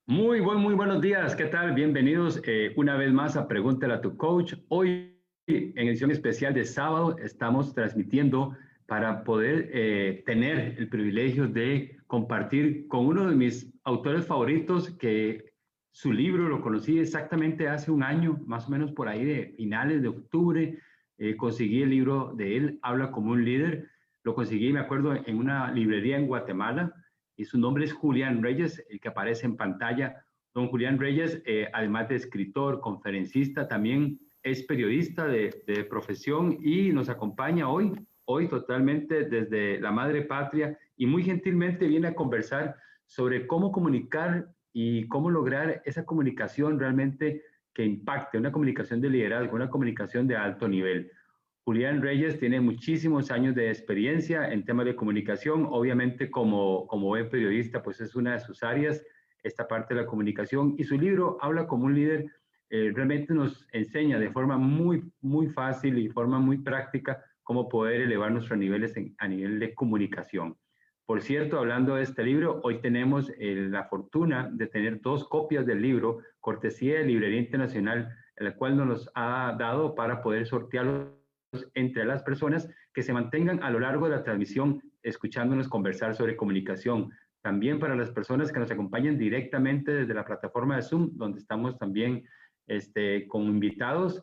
Muy buenos días. ¿Qué tal? Bienvenidos una vez más a Pregúntale a tu coach. Hoy, en edición especial de sábado, estamos transmitiendo para poder tener el privilegio de compartir con uno de mis autores favoritos, que su libro lo conocí exactamente hace un año, más o menos por ahí de finales de octubre. Conseguí el libro de él, Habla como un líder. Lo conseguí, me acuerdo, en una librería en Guatemala y su nombre es Julián Reyes, el que aparece en pantalla. Don Julián Reyes, además de escritor, conferencista, también es periodista de profesión y nos acompaña hoy totalmente desde la madre patria, y muy gentilmente viene a conversar sobre cómo comunicar y cómo lograr esa comunicación realmente que impacte, una comunicación de liderazgo, una comunicación de alto nivel. Julián Reyes tiene muchísimos años de experiencia en temas de comunicación. Obviamente, como buen periodista, pues es una de sus áreas, esta parte de la comunicación. Y su libro, Habla como un líder, realmente nos enseña de forma muy fácil y forma muy práctica cómo poder elevar nuestros niveles a nivel de comunicación. Por cierto, hablando de este libro, hoy tenemos la fortuna de tener dos copias del libro, cortesía de Librería Internacional, la cual nos ha dado para poder sortearlo entre las personas que se mantengan a lo largo de la transmisión escuchándonos conversar sobre comunicación. También para las personas que nos acompañan directamente desde la plataforma de Zoom, donde estamos también con invitados.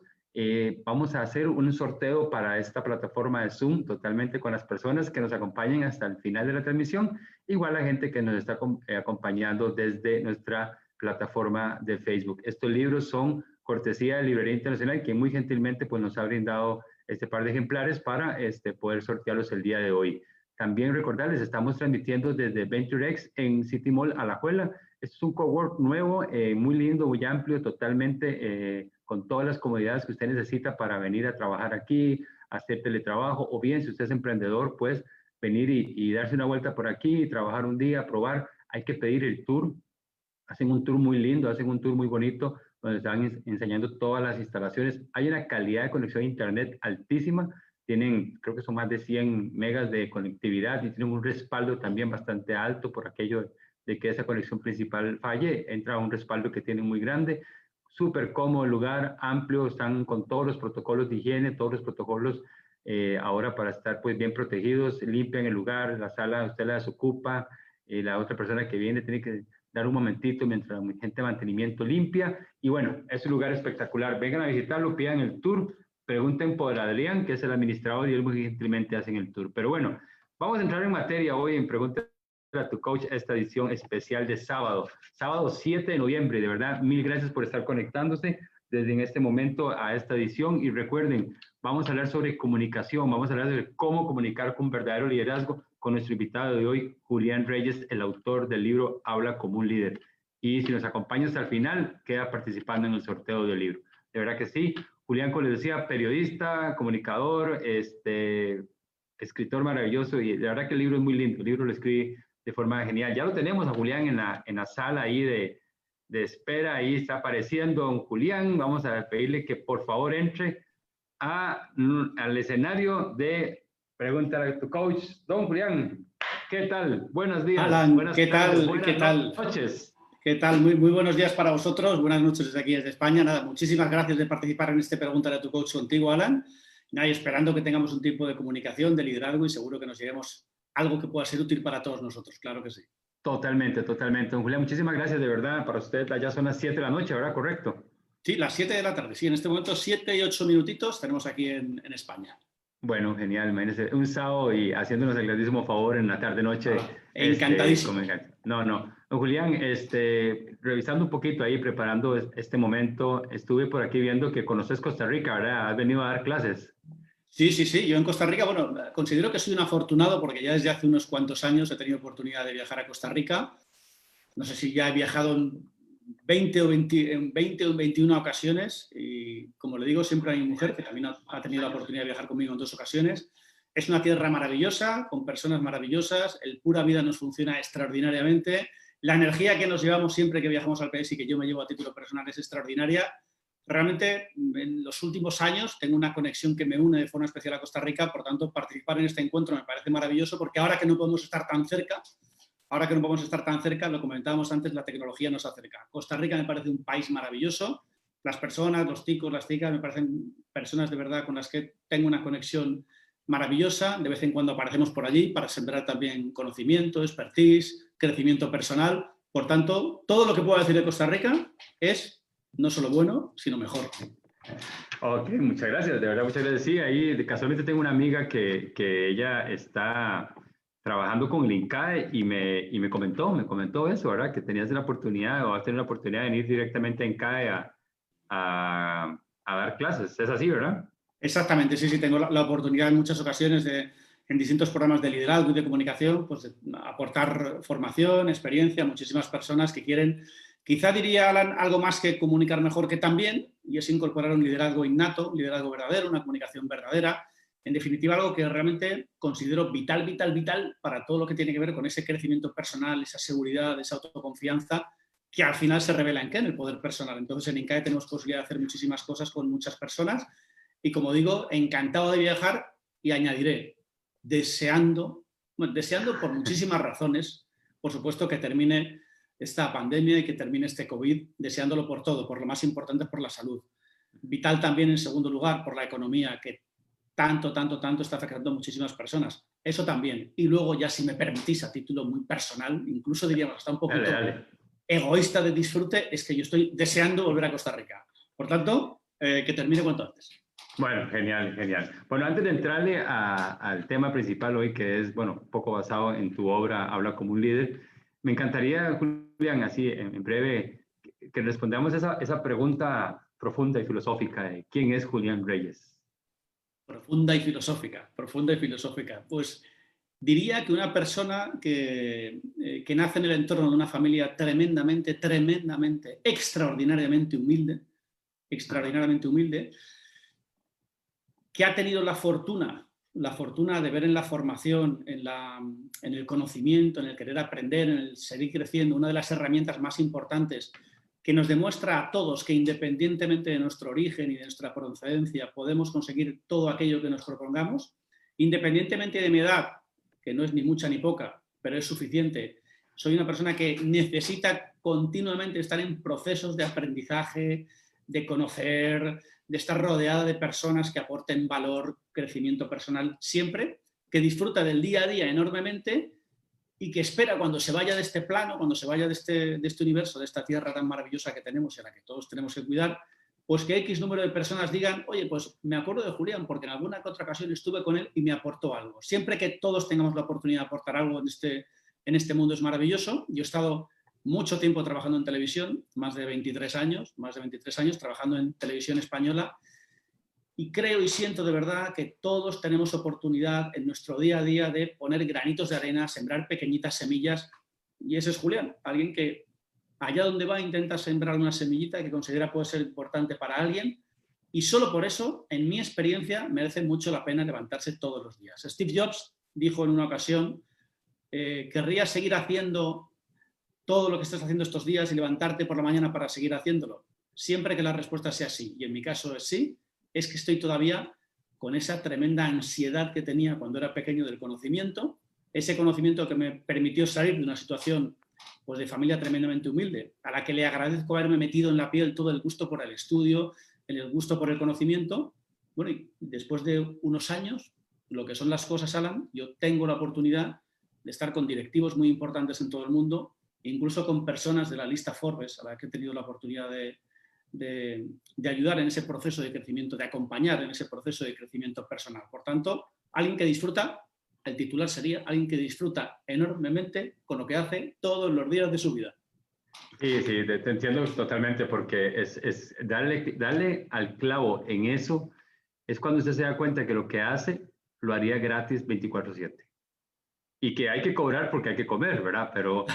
Vamos a hacer un sorteo para esta plataforma de Zoom totalmente con las personas que nos acompañen hasta el final de la transmisión, igual la gente que nos está acompañando desde nuestra plataforma de Facebook. Estos libros son cortesía de Librería Internacional, que muy gentilmente pues, nos ha brindado este par de ejemplares para poder sortearlos el día de hoy. También recordarles, estamos transmitiendo desde VentureX en City Mall Alajuela. Este es un cowork nuevo, muy lindo, muy amplio, totalmente con todas las comodidades que usted necesita para venir a trabajar aquí, hacer teletrabajo, o bien si usted es emprendedor, pues venir y darse una vuelta por aquí, trabajar un día, probar. Hay que pedir el tour. Hacen un tour muy lindo, hacen un tour muy bonito, donde están enseñando todas las instalaciones. Hay una calidad de conexión a internet altísima, tienen, creo que son más de 100 megas de conectividad y tienen un respaldo también bastante alto por aquello de que esa conexión principal falle, entra un respaldo que tienen muy grande. Súper cómodo el lugar, amplio, están con todos los protocolos de higiene, todos los protocolos ahora para estar pues bien protegidos, limpian el lugar, la sala usted la desocupa, la otra persona que viene tiene que dar un momentito mientras la gente de mantenimiento limpia. Y bueno, es un lugar espectacular. Vengan a visitarlo, pidan el tour, pregunten por Adrián, que es el administrador, y él muy gentilmente hacen el tour. Pero bueno, vamos a entrar en materia hoy en Pregunta a tu coach, esta edición especial de sábado 7 de noviembre. De verdad, mil gracias por estar conectándose desde en este momento a esta edición. Y recuerden, vamos a hablar sobre comunicación, vamos a hablar de cómo comunicar con verdadero liderazgo con nuestro invitado de hoy, Julián Reyes, el autor del libro Habla como un líder. Y si nos acompaña hasta el final, queda participando en el sorteo del libro. De verdad que sí. Julián, como les decía, periodista, comunicador, escritor maravilloso, y de verdad que el libro es muy lindo. El libro lo escribe de forma genial. Ya lo tenemos a Julián en la sala ahí de espera, ahí está apareciendo don Julián. Vamos a pedirle que por favor entre al escenario de Pregúntale a tu coach. Don Julián, ¿qué tal? Buenos días, Alan, buenas ¿qué tardes, tal? ¿Qué buenas tal? noches. ¿Qué tal? Muy buenos días para vosotros. Buenas noches desde aquí, desde España. Nada, muchísimas gracias de participar en este Pregúntale a tu coach contigo, Alan. Nada, y esperando que tengamos un tiempo de comunicación, de liderazgo y seguro que nos llevemos algo que pueda ser útil para todos nosotros. Claro que sí. Totalmente, totalmente. Don Julián, muchísimas gracias de verdad. Para usted allá son las 7 de la noche, ¿verdad? Correcto. Sí, las 7 de la tarde. Sí, en este momento 7 y 8 minutitos tenemos aquí en España. Bueno, genial, imagínese, un sábado y haciéndonos el grandísimo favor en la tarde-noche, Encantadísimo. no. Don Julián, revisando un poquito ahí, preparando este momento, estuve por aquí viendo que conoces Costa Rica, ¿verdad? Has venido a dar clases. Sí. Yo en Costa Rica, bueno, considero que soy un afortunado porque ya desde hace unos cuantos años he tenido oportunidad de viajar a Costa Rica. No sé si ya he viajado en 20 o 21 ocasiones y, como le digo siempre a mi mujer, que también ha tenido la oportunidad de viajar conmigo en 2 ocasiones, es una tierra maravillosa, con personas maravillosas, el pura vida nos funciona extraordinariamente, la energía que nos llevamos siempre que viajamos al país y que yo me llevo a título personal es extraordinaria. Realmente, en los últimos años tengo una conexión que me une de forma especial a Costa Rica, por tanto, participar en este encuentro me parece maravilloso porque ahora que no podemos estar tan cerca, ahora que no podemos estar tan cerca, lo comentábamos antes, la tecnología nos acerca. Costa Rica me parece un país maravilloso. Las personas, los ticos, las ticas, me parecen personas de verdad con las que tengo una conexión maravillosa. De vez en cuando aparecemos por allí para sembrar también conocimiento, expertise, crecimiento personal. Por tanto, todo lo que puedo decir de Costa Rica es no solo bueno, sino mejor. Ok, muchas gracias, de verdad, muchas gracias. Sí, ahí casualmente tengo una amiga que ella está trabajando con el INCAE y me comentó eso, ¿verdad? Que tenías la oportunidad o vas a tener la oportunidad de ir directamente a INCAE a dar clases. Es así, ¿verdad? Exactamente, sí, tengo la oportunidad en muchas ocasiones en distintos programas de liderazgo y de comunicación, pues de aportar formación, experiencia a muchísimas personas que quieren, quizá diría Alan, algo más que comunicar mejor que también, y es incorporar un liderazgo innato, un liderazgo verdadero, una comunicación verdadera, en definitiva algo que realmente considero vital para todo lo que tiene que ver con ese crecimiento personal, esa seguridad, esa autoconfianza, que al final se revela en qué, en el poder personal. Entonces en INCAE tenemos posibilidad de hacer muchísimas cosas con muchas personas. Y como digo, encantado de viajar y añadiré, deseando por muchísimas razones, por supuesto que termine esta pandemia y que termine este COVID, deseándolo por todo, por lo más importante, por la salud. Vital también, en segundo lugar, por la economía, que tanto está afectando a muchísimas personas. Eso también. Y luego, ya si me permitís, a título muy personal, incluso diríamos hasta un poquito Dale. egoísta de disfrute, es que yo estoy deseando volver a Costa Rica. Por tanto, que termine cuanto antes. Bueno, genial, genial. Bueno, antes de entrarle al tema principal hoy, que es, bueno, un poco basado en tu obra Habla como un líder, me encantaría, Julián, así en breve, que respondamos esa pregunta profunda y filosófica de ¿quién es Julián Reyes? Profunda y filosófica. Pues diría que una persona que nace en el entorno de una familia tremendamente, extraordinariamente humilde, que ha tenido la fortuna de ver en la formación, en el conocimiento, en el querer aprender, en el seguir creciendo, una de las herramientas más importantes que nos demuestra a todos que independientemente de nuestro origen y de nuestra procedencia podemos conseguir todo aquello que nos propongamos, independientemente de mi edad, que no es ni mucha ni poca, pero es suficiente. Soy una persona que necesita continuamente estar en procesos de aprendizaje, de conocer, de estar rodeada de personas que aporten valor, crecimiento personal, siempre, que disfruta del día a día enormemente y que espera cuando se vaya de este plano, cuando se vaya de este universo, de esta tierra tan maravillosa que tenemos y a la que todos tenemos que cuidar, pues que X número de personas digan, oye, pues me acuerdo de Julián porque en alguna que otra ocasión estuve con él y me aportó algo. Siempre que todos tengamos la oportunidad de aportar algo en este mundo es maravilloso. Yo he estado mucho tiempo trabajando en televisión, más de 23 años trabajando en televisión española, y creo y siento de verdad que todos tenemos oportunidad en nuestro día a día de poner granitos de arena, sembrar pequeñitas semillas, y ese es Julián, alguien que allá donde va intenta sembrar una semillita que considera puede ser importante para alguien, y solo por eso, en mi experiencia, merece mucho la pena levantarse todos los días. Steve Jobs dijo en una ocasión, ¿querrías seguir haciendo todo lo que estás haciendo estos días y levantarte por la mañana para seguir haciéndolo? Siempre que la respuesta sea sí, y en mi caso es sí, es que estoy todavía con esa tremenda ansiedad que tenía cuando era pequeño del conocimiento, ese conocimiento que me permitió salir de una situación pues, de familia tremendamente humilde, a la que le agradezco haberme metido en la piel todo el gusto por el estudio, el gusto por el conocimiento. Bueno, y después de unos años, lo que son las cosas, Alan, yo tengo la oportunidad de estar con directivos muy importantes en todo el mundo, incluso con personas de la lista Forbes, a la que he tenido la oportunidad de ayudar en ese proceso de crecimiento, de acompañar en ese proceso de crecimiento personal. Por tanto, alguien que disfruta, el titular sería alguien que disfruta enormemente con lo que hace todos los días de su vida. Sí, te entiendo totalmente porque es darle al clavo en eso es cuando usted se da cuenta que lo que hace lo haría gratis 24/7. Y que hay que cobrar porque hay que comer, ¿verdad? Pero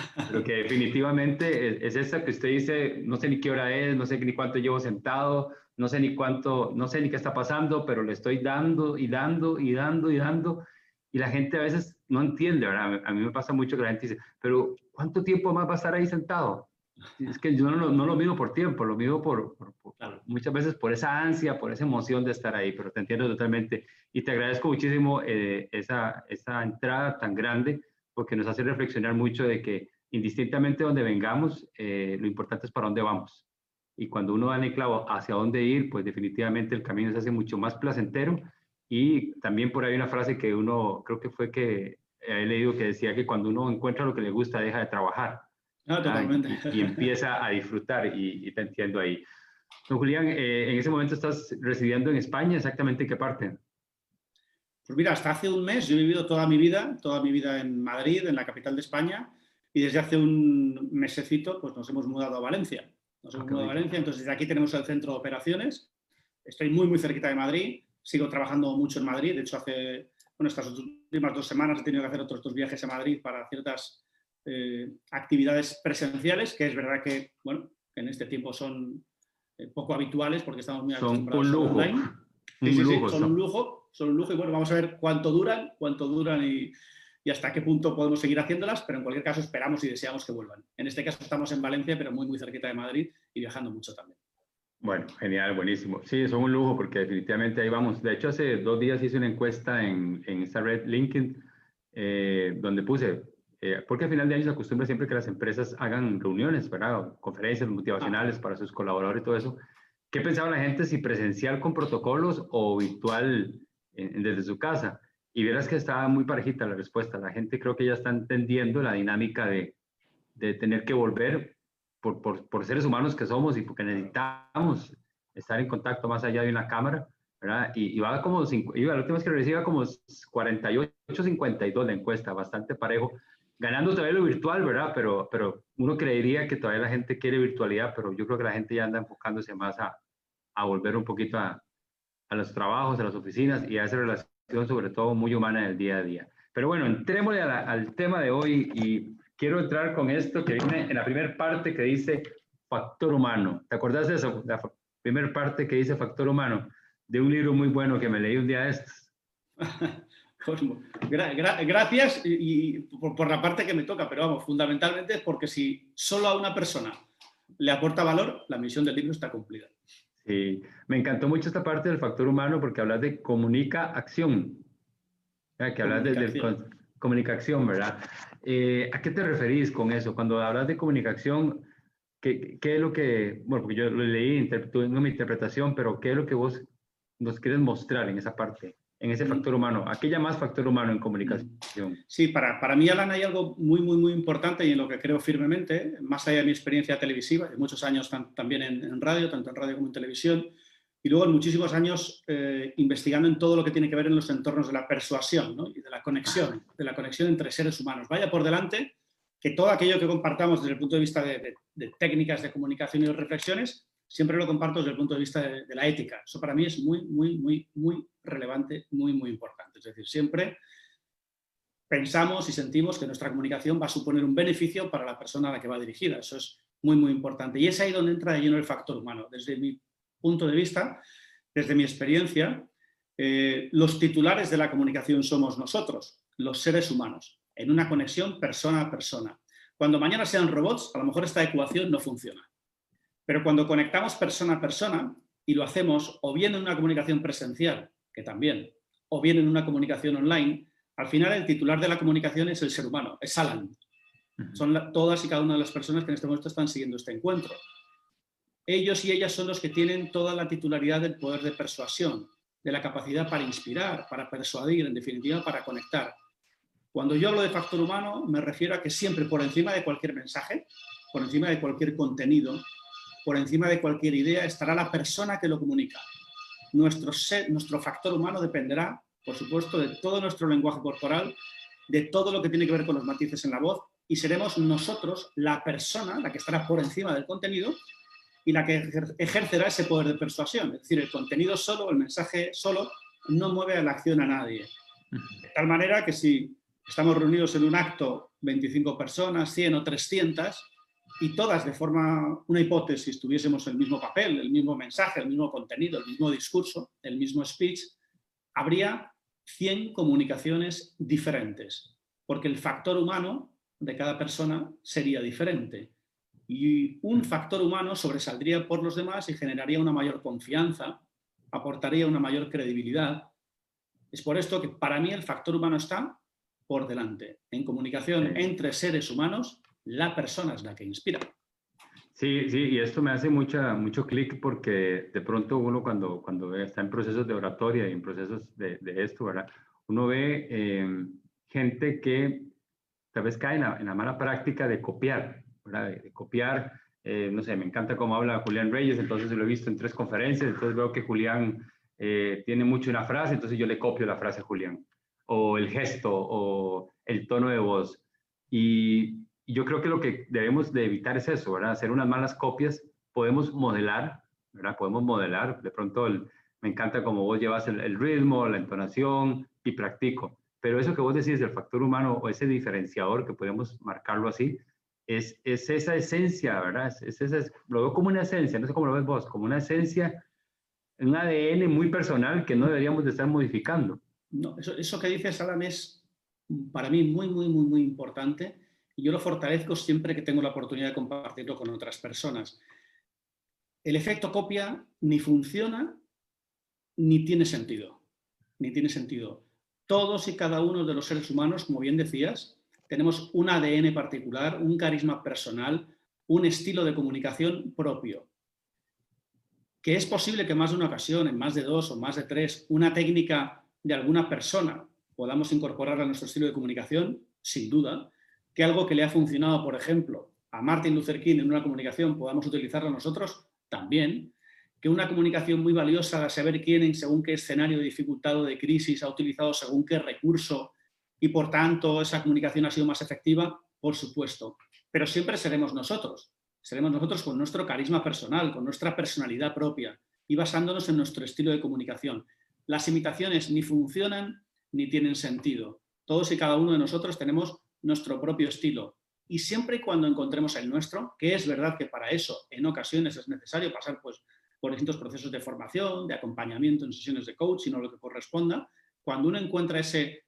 que definitivamente es esa que usted dice, no sé ni qué hora es, no sé ni cuánto llevo sentado, no sé ni qué está pasando, pero le estoy dando y dando y dando y dando. Y la gente a veces no entiende, ¿verdad? A mí me pasa mucho que la gente dice, pero ¿cuánto tiempo más va a estar ahí sentado? Es que yo no lo mido por tiempo, lo mido Claro. muchas veces por esa ansia, por esa emoción de estar ahí, pero te entiendo totalmente y te agradezco muchísimo esa entrada tan grande, porque nos hace reflexionar mucho de que indistintamente de donde vengamos, lo importante es para dónde vamos. Y cuando uno da en el clavo hacia dónde ir, pues definitivamente el camino se hace mucho más placentero. Y también por ahí una frase que uno, creo que fue que he leído, que decía que cuando uno encuentra lo que le gusta, deja de trabajar. No, totalmente. Y empieza a disfrutar, y te entiendo ahí. Don Julián, en ese momento estás residiendo en España, ¿exactamente en qué parte? Pues mira, hasta hace un mes yo he vivido toda mi vida en Madrid, en la capital de España, y desde hace un mesecito pues nos hemos mudado a Valencia. Entonces desde aquí tenemos el centro de operaciones. Estoy muy, muy cerquita de Madrid, sigo trabajando mucho en Madrid, de hecho estas últimas 2 semanas he tenido que hacer otros 2 viajes a Madrid para ciertas actividades presenciales, que es verdad que, bueno, en este tiempo son poco habituales porque estamos muy acostumbrados a online. Son un lujo, y bueno, vamos a ver cuánto duran y hasta qué punto podemos seguir haciéndolas, pero en cualquier caso esperamos y deseamos que vuelvan. En este caso estamos en Valencia, pero muy, muy cerquita de Madrid y viajando mucho también. Bueno, genial, buenísimo. Sí, son un lujo porque definitivamente ahí vamos. De hecho, hace 2 días hice una encuesta en esta red LinkedIn, donde puse, porque al final de año se acostumbra siempre que las empresas hagan reuniones, ¿verdad? Conferencias motivacionales para sus colaboradores y todo eso. ¿Qué pensaba la gente, si presencial con protocolos o virtual desde su casa? Y verás que estaba muy parejita la respuesta. La gente creo que ya está entendiendo la dinámica de tener que volver por seres humanos que somos y porque necesitamos estar en contacto más allá de una cámara, ¿verdad? Y va como, la última vez que reciba como 48-52 la encuesta, bastante parejo, ganando todavía lo virtual, ¿verdad? Pero uno creería que todavía la gente quiere virtualidad, pero yo creo que la gente ya anda enfocándose más a volver un poquito a los trabajos, a las oficinas y a esa relación sobre todo muy humana del día a día. Pero bueno, entrémosle al tema de hoy y quiero entrar con esto que viene en la primera parte que dice factor humano. ¿Te acordás de eso? La primera parte que dice factor humano, de un libro muy bueno que me leí un día de estos. Gracias y por la parte que me toca, pero vamos, fundamentalmente es porque si solo a una persona le aporta valor, la misión del libro está cumplida. Sí, me encantó mucho esta parte del factor humano porque hablas de comunica-acción, que hablas de comunicación, ¿verdad? ¿A qué te referís con eso? Cuando hablas de comunicación, ¿qué es lo que, bueno, porque yo lo leí, tengo mi interpretación, pero qué es lo que vos nos quieres mostrar en esa parte, en ese factor humano? ¿A qué llamas factor humano en comunicación? Sí, para mí, Alan, hay algo muy, muy, muy importante y en lo que creo firmemente, más allá de mi experiencia televisiva, de muchos años también en radio, tanto en radio como en televisión, y luego en muchísimos años investigando en todo lo que tiene que ver en los entornos de la persuasión, ¿no? Y de la conexión entre seres humanos. Vaya por delante que todo aquello que compartamos desde el punto de vista de técnicas de comunicación y de reflexiones, siempre lo comparto desde el punto de vista de la ética. Eso para mí es muy, muy, muy, muy relevante, muy, muy importante. Es decir, siempre pensamos y sentimos que nuestra comunicación va a suponer un beneficio para la persona a la que va dirigida. Eso es muy, muy importante. Y es ahí donde entra de lleno el factor humano. Desde mi punto de vista, desde mi experiencia, los titulares de la comunicación somos nosotros, los seres humanos, en una conexión persona a persona. Cuando mañana sean robots, a lo mejor esta ecuación no funciona. Pero cuando conectamos persona a persona y lo hacemos o bien en una comunicación presencial, que también, o bien en una comunicación online, al final el titular de la comunicación es el ser humano, es Alan. Son todas y cada una de las personas que en este momento están siguiendo este encuentro. Ellos y ellas son los que tienen toda la titularidad del poder de persuasión, de la capacidad para inspirar, para persuadir, en definitiva, para conectar. Cuando yo hablo de factor humano, me refiero a que siempre por encima de cualquier mensaje, por encima de cualquier contenido, por encima de cualquier idea, estará la persona que lo comunica. Nuestro factor humano dependerá, por supuesto, de todo nuestro lenguaje corporal, de todo lo que tiene que ver con los matices en la voz, y seremos nosotros la persona, la que estará por encima del contenido, y la que ejercerá ese poder de persuasión. Es decir, el contenido solo, el mensaje solo, no mueve a la acción a nadie. De tal manera que si estamos reunidos en un acto 25 personas, 100 o 300, y todas de forma, una hipótesis, tuviésemos el mismo papel, el mismo mensaje, el mismo contenido, el mismo discurso, el mismo speech, habría 100 comunicaciones diferentes, porque el factor humano de cada persona sería diferente. Y un factor humano sobresaldría por los demás y generaría una mayor confianza, aportaría una mayor credibilidad. Es por esto que para mí el factor humano está por delante. En comunicación entre seres humanos, la persona es la que inspira. Sí, sí, y esto me hace mucho clic porque de pronto uno cuando está en procesos de oratoria y en procesos de esto, ¿verdad? Uno ve gente que tal vez cae en la mala práctica de copiar, ¿verdad? De copiar, no sé, me encanta cómo habla Julián Reyes, entonces lo he visto en 3 conferencias, entonces veo que Julián tiene mucho una frase, entonces yo le copio la frase a Julián, o el gesto, o el tono de voz. Y yo creo que lo que debemos de evitar es eso, ¿verdad? Hacer unas malas copias. Podemos modelar, ¿verdad? Podemos modelar. De pronto me encanta cómo vos llevas el ritmo, la entonación y practico. Pero eso que vos decís del factor humano o ese diferenciador, que podemos marcarlo así, es esa esencia, ¿verdad? Lo veo como una esencia, no sé cómo lo ves vos, como una esencia, un ADN muy personal que no deberíamos de estar modificando. No, eso que dices, Alan, es para mí muy importante y yo lo fortalezco siempre que tengo la oportunidad de compartirlo con otras personas. El efecto copia ni funciona ni tiene sentido. Ni tiene sentido. Todos y cada uno de los seres humanos, como bien decías, tenemos un ADN particular, un carisma personal, un estilo de comunicación propio. Que es posible que más de una ocasión, en más de 2 o más de 3, una técnica de alguna persona podamos incorporar a nuestro estilo de comunicación, sin duda. Que algo que le ha funcionado, por ejemplo, a Martin Luther King en una comunicación podamos utilizarlo nosotros, también. Que una comunicación muy valiosa de saber quién en según qué escenario de dificultad o de crisis ha utilizado según qué recurso y por tanto esa comunicación ha sido más efectiva, por supuesto. Pero siempre seremos nosotros con nuestro carisma personal, con nuestra personalidad propia y basándonos en nuestro estilo de comunicación. Las imitaciones ni funcionan ni tienen sentido. Todos y cada uno de nosotros tenemos nuestro propio estilo y siempre y cuando encontremos el nuestro, que es verdad que para eso en ocasiones es necesario pasar pues, por distintos procesos de formación, de acompañamiento en sesiones de coaching o lo que corresponda, cuando uno encuentra ese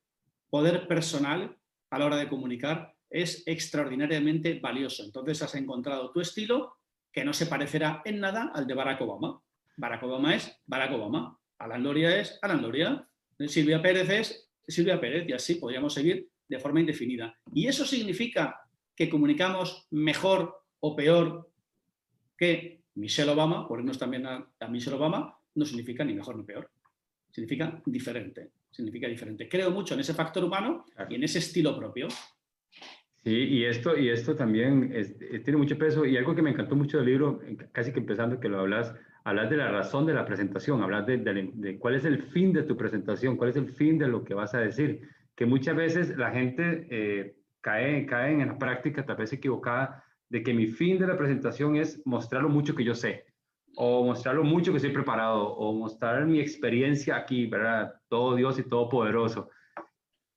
poder personal a la hora de comunicar, es extraordinariamente valioso. Entonces has encontrado tu estilo que no se parecerá en nada al de Barack Obama. Barack Obama es Barack Obama, Alan Loria es Alan Loria, Silvia Pérez es Silvia Pérez y así podríamos seguir de forma indefinida. ¿Y eso significa que comunicamos mejor o peor que Michelle Obama? Por irnos también a Michelle Obama, no significa ni mejor ni peor, significa diferente. Significa diferente. Creo mucho en ese factor humano y en ese estilo propio. Sí, y esto también tiene mucho peso y algo que me encantó mucho del libro, casi que empezando que lo hablas de la razón de la presentación, hablas de cuál es el fin de tu presentación, cuál es el fin de lo que vas a decir, que muchas veces la gente cae en la práctica, tal vez equivocada, de que mi fin de la presentación es mostrar lo mucho que yo sé, o mostrar lo mucho que estoy preparado, o mostrar mi experiencia aquí, ¿verdad? Todo Dios y todo poderoso.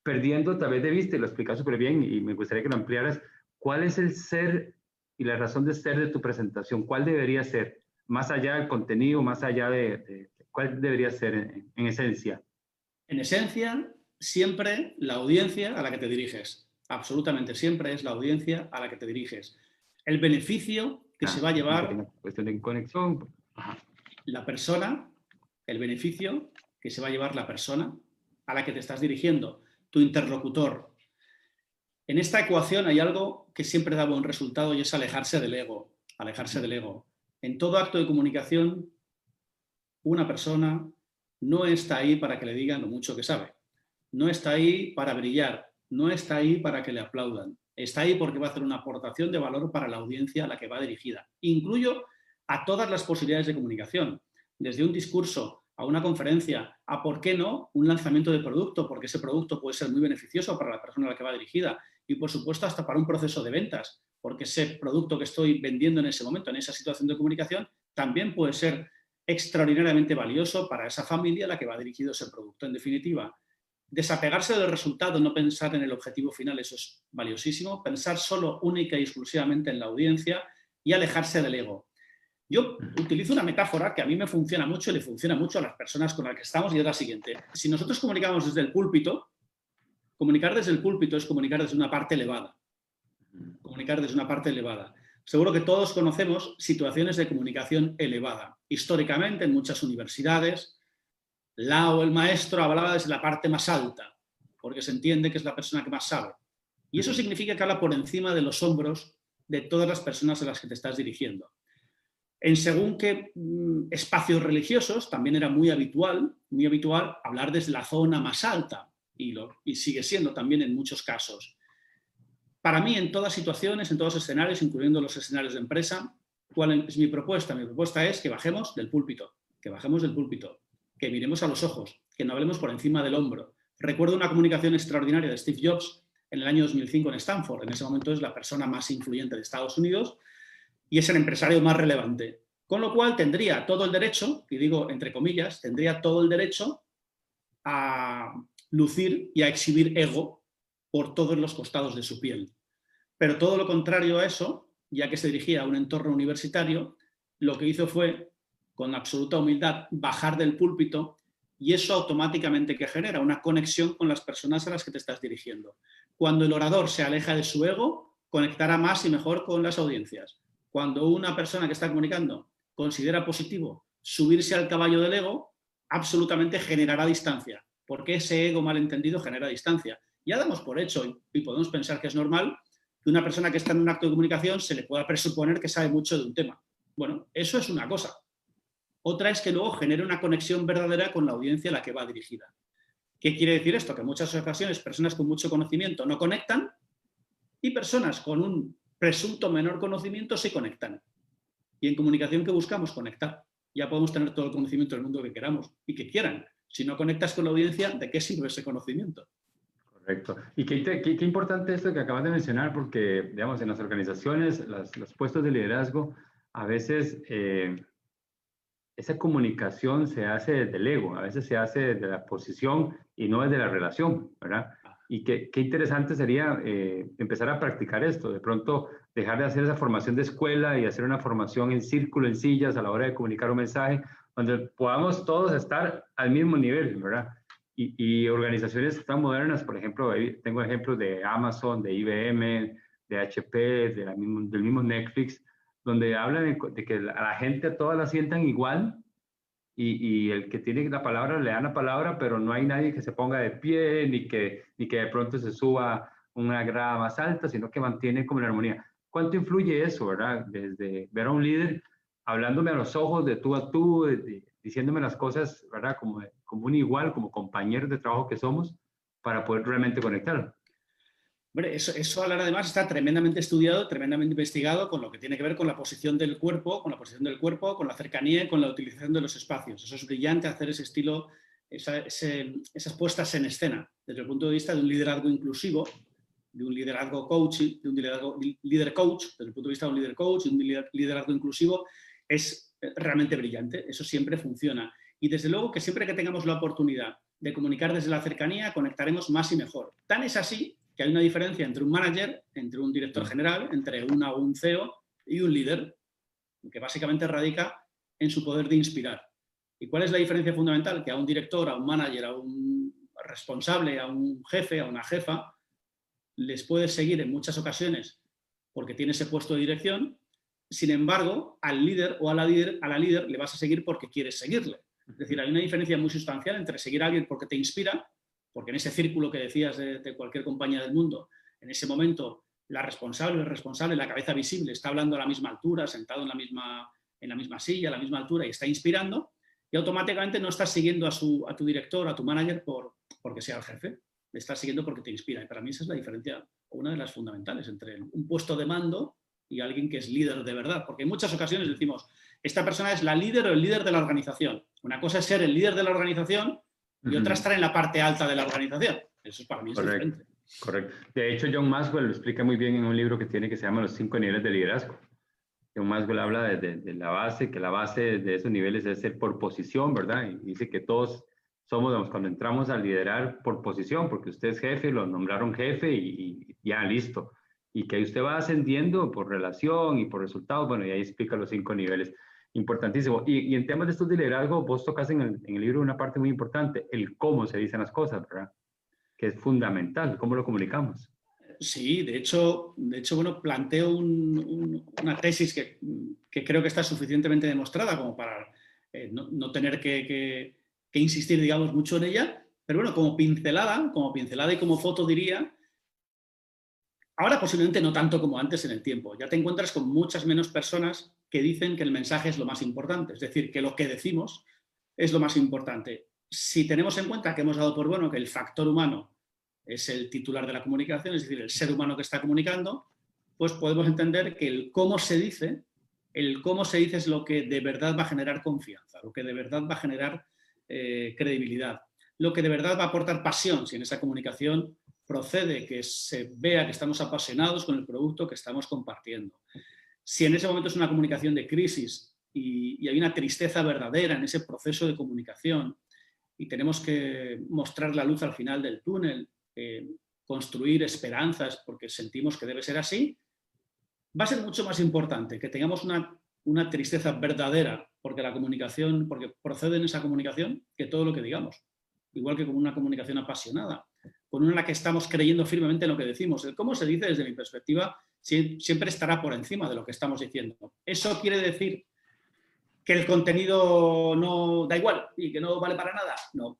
Perdiendo tal vez de vista, y lo explicas súper bien, y me gustaría que lo ampliaras, ¿cuál es el ser y la razón de ser de tu presentación? ¿Cuál debería ser? Más allá del contenido, más allá ¿cuál debería ser en esencia? En esencia, siempre la audiencia a la que te diriges. Absolutamente siempre es la audiencia a la que te diriges. El beneficio que se va a llevar... Una cuestión de conexión. Ajá. La persona, el beneficio que se va a llevar la persona a la que te estás dirigiendo, tu interlocutor. En esta ecuación hay algo que siempre da buen resultado y es alejarse del ego. Alejarse del ego. En todo acto de comunicación, una persona no está ahí para que le digan lo mucho que sabe. No está ahí para brillar. No está ahí para que le aplaudan. Está ahí porque va a hacer una aportación de valor para la audiencia a la que va dirigida. Incluyo a todas las posibilidades de comunicación, desde un discurso a una conferencia, a, ¿por qué no?, un lanzamiento de producto, porque ese producto puede ser muy beneficioso para la persona a la que va dirigida y, por supuesto, hasta para un proceso de ventas, porque ese producto que estoy vendiendo en ese momento, en esa situación de comunicación, también puede ser extraordinariamente valioso para esa familia a la que va dirigido ese producto. En definitiva, desapegarse del resultado, no pensar en el objetivo final, eso es valiosísimo, pensar solo, única y exclusivamente en la audiencia y alejarse del ego. Yo utilizo una metáfora que a mí me funciona mucho y le funciona mucho a las personas con las que estamos y es la siguiente. Si nosotros comunicamos desde el púlpito, comunicar desde el púlpito es comunicar desde una parte elevada. Comunicar desde una parte elevada. Seguro que todos conocemos situaciones de comunicación elevada. Históricamente, en muchas universidades, Lao, el maestro, hablaba desde la parte más alta. porque se entiende que es la persona que más sabe. Y eso significa que habla por encima de los hombros de todas las personas a las que te estás dirigiendo. En según qué espacios religiosos también era muy habitual hablar desde la zona más alta, y sigue siendo también en muchos casos. Para mí, en todas situaciones, en todos los escenarios, incluyendo los escenarios de empresa, ¿cuál es mi propuesta? Mi propuesta es que bajemos del púlpito, que miremos a los ojos, que no hablemos por encima del hombro. Recuerdo una comunicación extraordinaria de Steve Jobs en el año 2005 en Stanford. En ese momento es la persona más influyente de Estados Unidos y es el empresario más relevante. Con lo cual tendría todo el derecho, y digo entre comillas, tendría todo el derecho a lucir y a exhibir ego por todos los costados de su piel. Pero todo lo contrario a eso, ya que se dirigía a un entorno universitario, lo que hizo fue, con absoluta humildad, bajar del púlpito, y eso automáticamente que genera una conexión con las personas a las que te estás dirigiendo. Cuando el orador se aleja de su ego, conectará más y mejor con las audiencias. Cuando una persona que está comunicando considera positivo subirse al caballo del ego, absolutamente generará distancia, porque ese ego malentendido genera distancia. Ya damos por hecho, y podemos pensar que es normal, que una persona que está en un acto de comunicación se le pueda presuponer que sabe mucho de un tema. Bueno, eso es una cosa. Otra es que luego genere una conexión verdadera con la audiencia a la que va dirigida. ¿Qué quiere decir esto? Que en muchas ocasiones personas con mucho conocimiento no conectan y personas con un presunto menor conocimiento sí conectan. Y en comunicación, ¿qué buscamos? Conectar. Ya podemos tener todo el conocimiento del mundo que queramos y que quieran. Si no conectas con la audiencia, ¿de qué sirve ese conocimiento? Correcto. Y qué importante esto que acabas de mencionar, porque, digamos, en las organizaciones, los puestos de liderazgo, a veces esa comunicación se hace desde el ego, a veces se hace desde la posición y no desde la relación, ¿verdad? Y qué interesante sería empezar a practicar esto, de pronto dejar de hacer esa formación de escuela y hacer una formación en círculo, en sillas, a la hora de comunicar un mensaje, donde podamos todos estar al mismo nivel, ¿verdad? Y organizaciones tan modernas, por ejemplo, tengo ejemplos de Amazon, de IBM, de HP, del mismo Netflix, donde hablan de que a la gente a todas la sientan igual y el que tiene la palabra le dan la palabra, pero no hay nadie que se ponga de pie ni que de pronto se suba una grada más alta, sino que mantiene como la armonía. ¿Cuánto influye eso, verdad? Desde ver a un líder hablándome a los ojos de tú a tú, diciéndome las cosas, ¿verdad? Como un igual, como compañeros de trabajo que somos, para poder realmente conectar. Hombre, eso además está tremendamente estudiado, tremendamente investigado con lo que tiene que ver con la posición del cuerpo, con la cercanía y con la utilización de los espacios. Eso es brillante, hacer ese estilo, esas puestas en escena, desde el punto de vista de un liderazgo inclusivo, de un liderazgo coach, de un líder coach, desde el punto de vista de un líder coach, de un liderazgo inclusivo, es realmente brillante. Eso siempre funciona. Y desde luego que siempre que tengamos la oportunidad de comunicar desde la cercanía, conectaremos más y mejor. Tan es así que hay una diferencia entre un manager, entre un director general, entre un CEO y un líder, que básicamente radica en su poder de inspirar. ¿Y cuál es la diferencia fundamental? Que a un director, a un manager, a un responsable, a un jefe, a una jefa, les puedes seguir en muchas ocasiones porque tiene ese puesto de dirección. Sin embargo, al líder o a la líder le vas a seguir porque quieres seguirle. Es decir, hay una diferencia muy sustancial entre seguir a alguien porque te inspira, porque en ese círculo que decías de cualquier compañía del mundo, en ese momento el responsable, la cabeza visible, está hablando a la misma altura, sentado en la misma silla, a la misma altura y está inspirando, y automáticamente no estás siguiendo a tu director, a tu manager porque sea el jefe, le estás siguiendo porque te inspira. Y para mí esa es la diferencia, una de las fundamentales, entre un puesto de mando y alguien que es líder de verdad. Porque en muchas ocasiones decimos, esta persona es la líder o el líder de la organización. Una cosa es ser el líder de la organización y otra estar en la parte alta de la organización. Eso para mí es diferente. Correcto. De hecho, John Maxwell lo explica muy bien en un libro que tiene que se llama Los 5 niveles de liderazgo. John Maxwell habla de la base, que la base de esos niveles es ser por posición, ¿verdad? Y dice que todos somos, digamos, cuando entramos a liderar por posición, porque usted es jefe, lo nombraron jefe y ya, listo. Y que usted va ascendiendo por relación y por resultados, bueno, y ahí explica los 5 niveles. Importantísimo. Y en temas de estos de liderazgo, vos tocas en el libro una parte muy importante, el cómo se dicen las cosas, ¿verdad? Que es fundamental, cómo lo comunicamos. Sí, de hecho bueno, planteo una tesis que creo que está suficientemente demostrada como para no tener que insistir, digamos, mucho en ella, Pero bueno, como pincelada y como foto diría, ahora posiblemente no tanto como antes en el tiempo. Ya te encuentras con muchas menos personas que dicen que el mensaje es lo más importante, es decir, que lo que decimos es lo más importante. Si tenemos en cuenta que hemos dado por bueno que el factor humano es el titular de la comunicación, es decir, el ser humano que está comunicando, pues podemos entender que el cómo se dice es lo que de verdad va a generar confianza, lo que de verdad va a generar credibilidad, lo que de verdad va a aportar pasión, si en esa comunicación procede que se vea que estamos apasionados con el producto que estamos compartiendo. Si en ese momento es una comunicación de crisis y hay una tristeza verdadera en ese proceso de comunicación y tenemos que mostrar la luz al final del túnel, construir esperanzas porque sentimos que debe ser así, va a ser mucho más importante que tengamos una tristeza verdadera porque procede en esa comunicación que todo lo que digamos. Igual que con una comunicación apasionada, con una en la que estamos creyendo firmemente en lo que decimos. El cómo se dice, desde mi perspectiva, siempre estará por encima de lo que estamos diciendo. ¿Eso quiere decir que el contenido no da igual y que no vale para nada? No,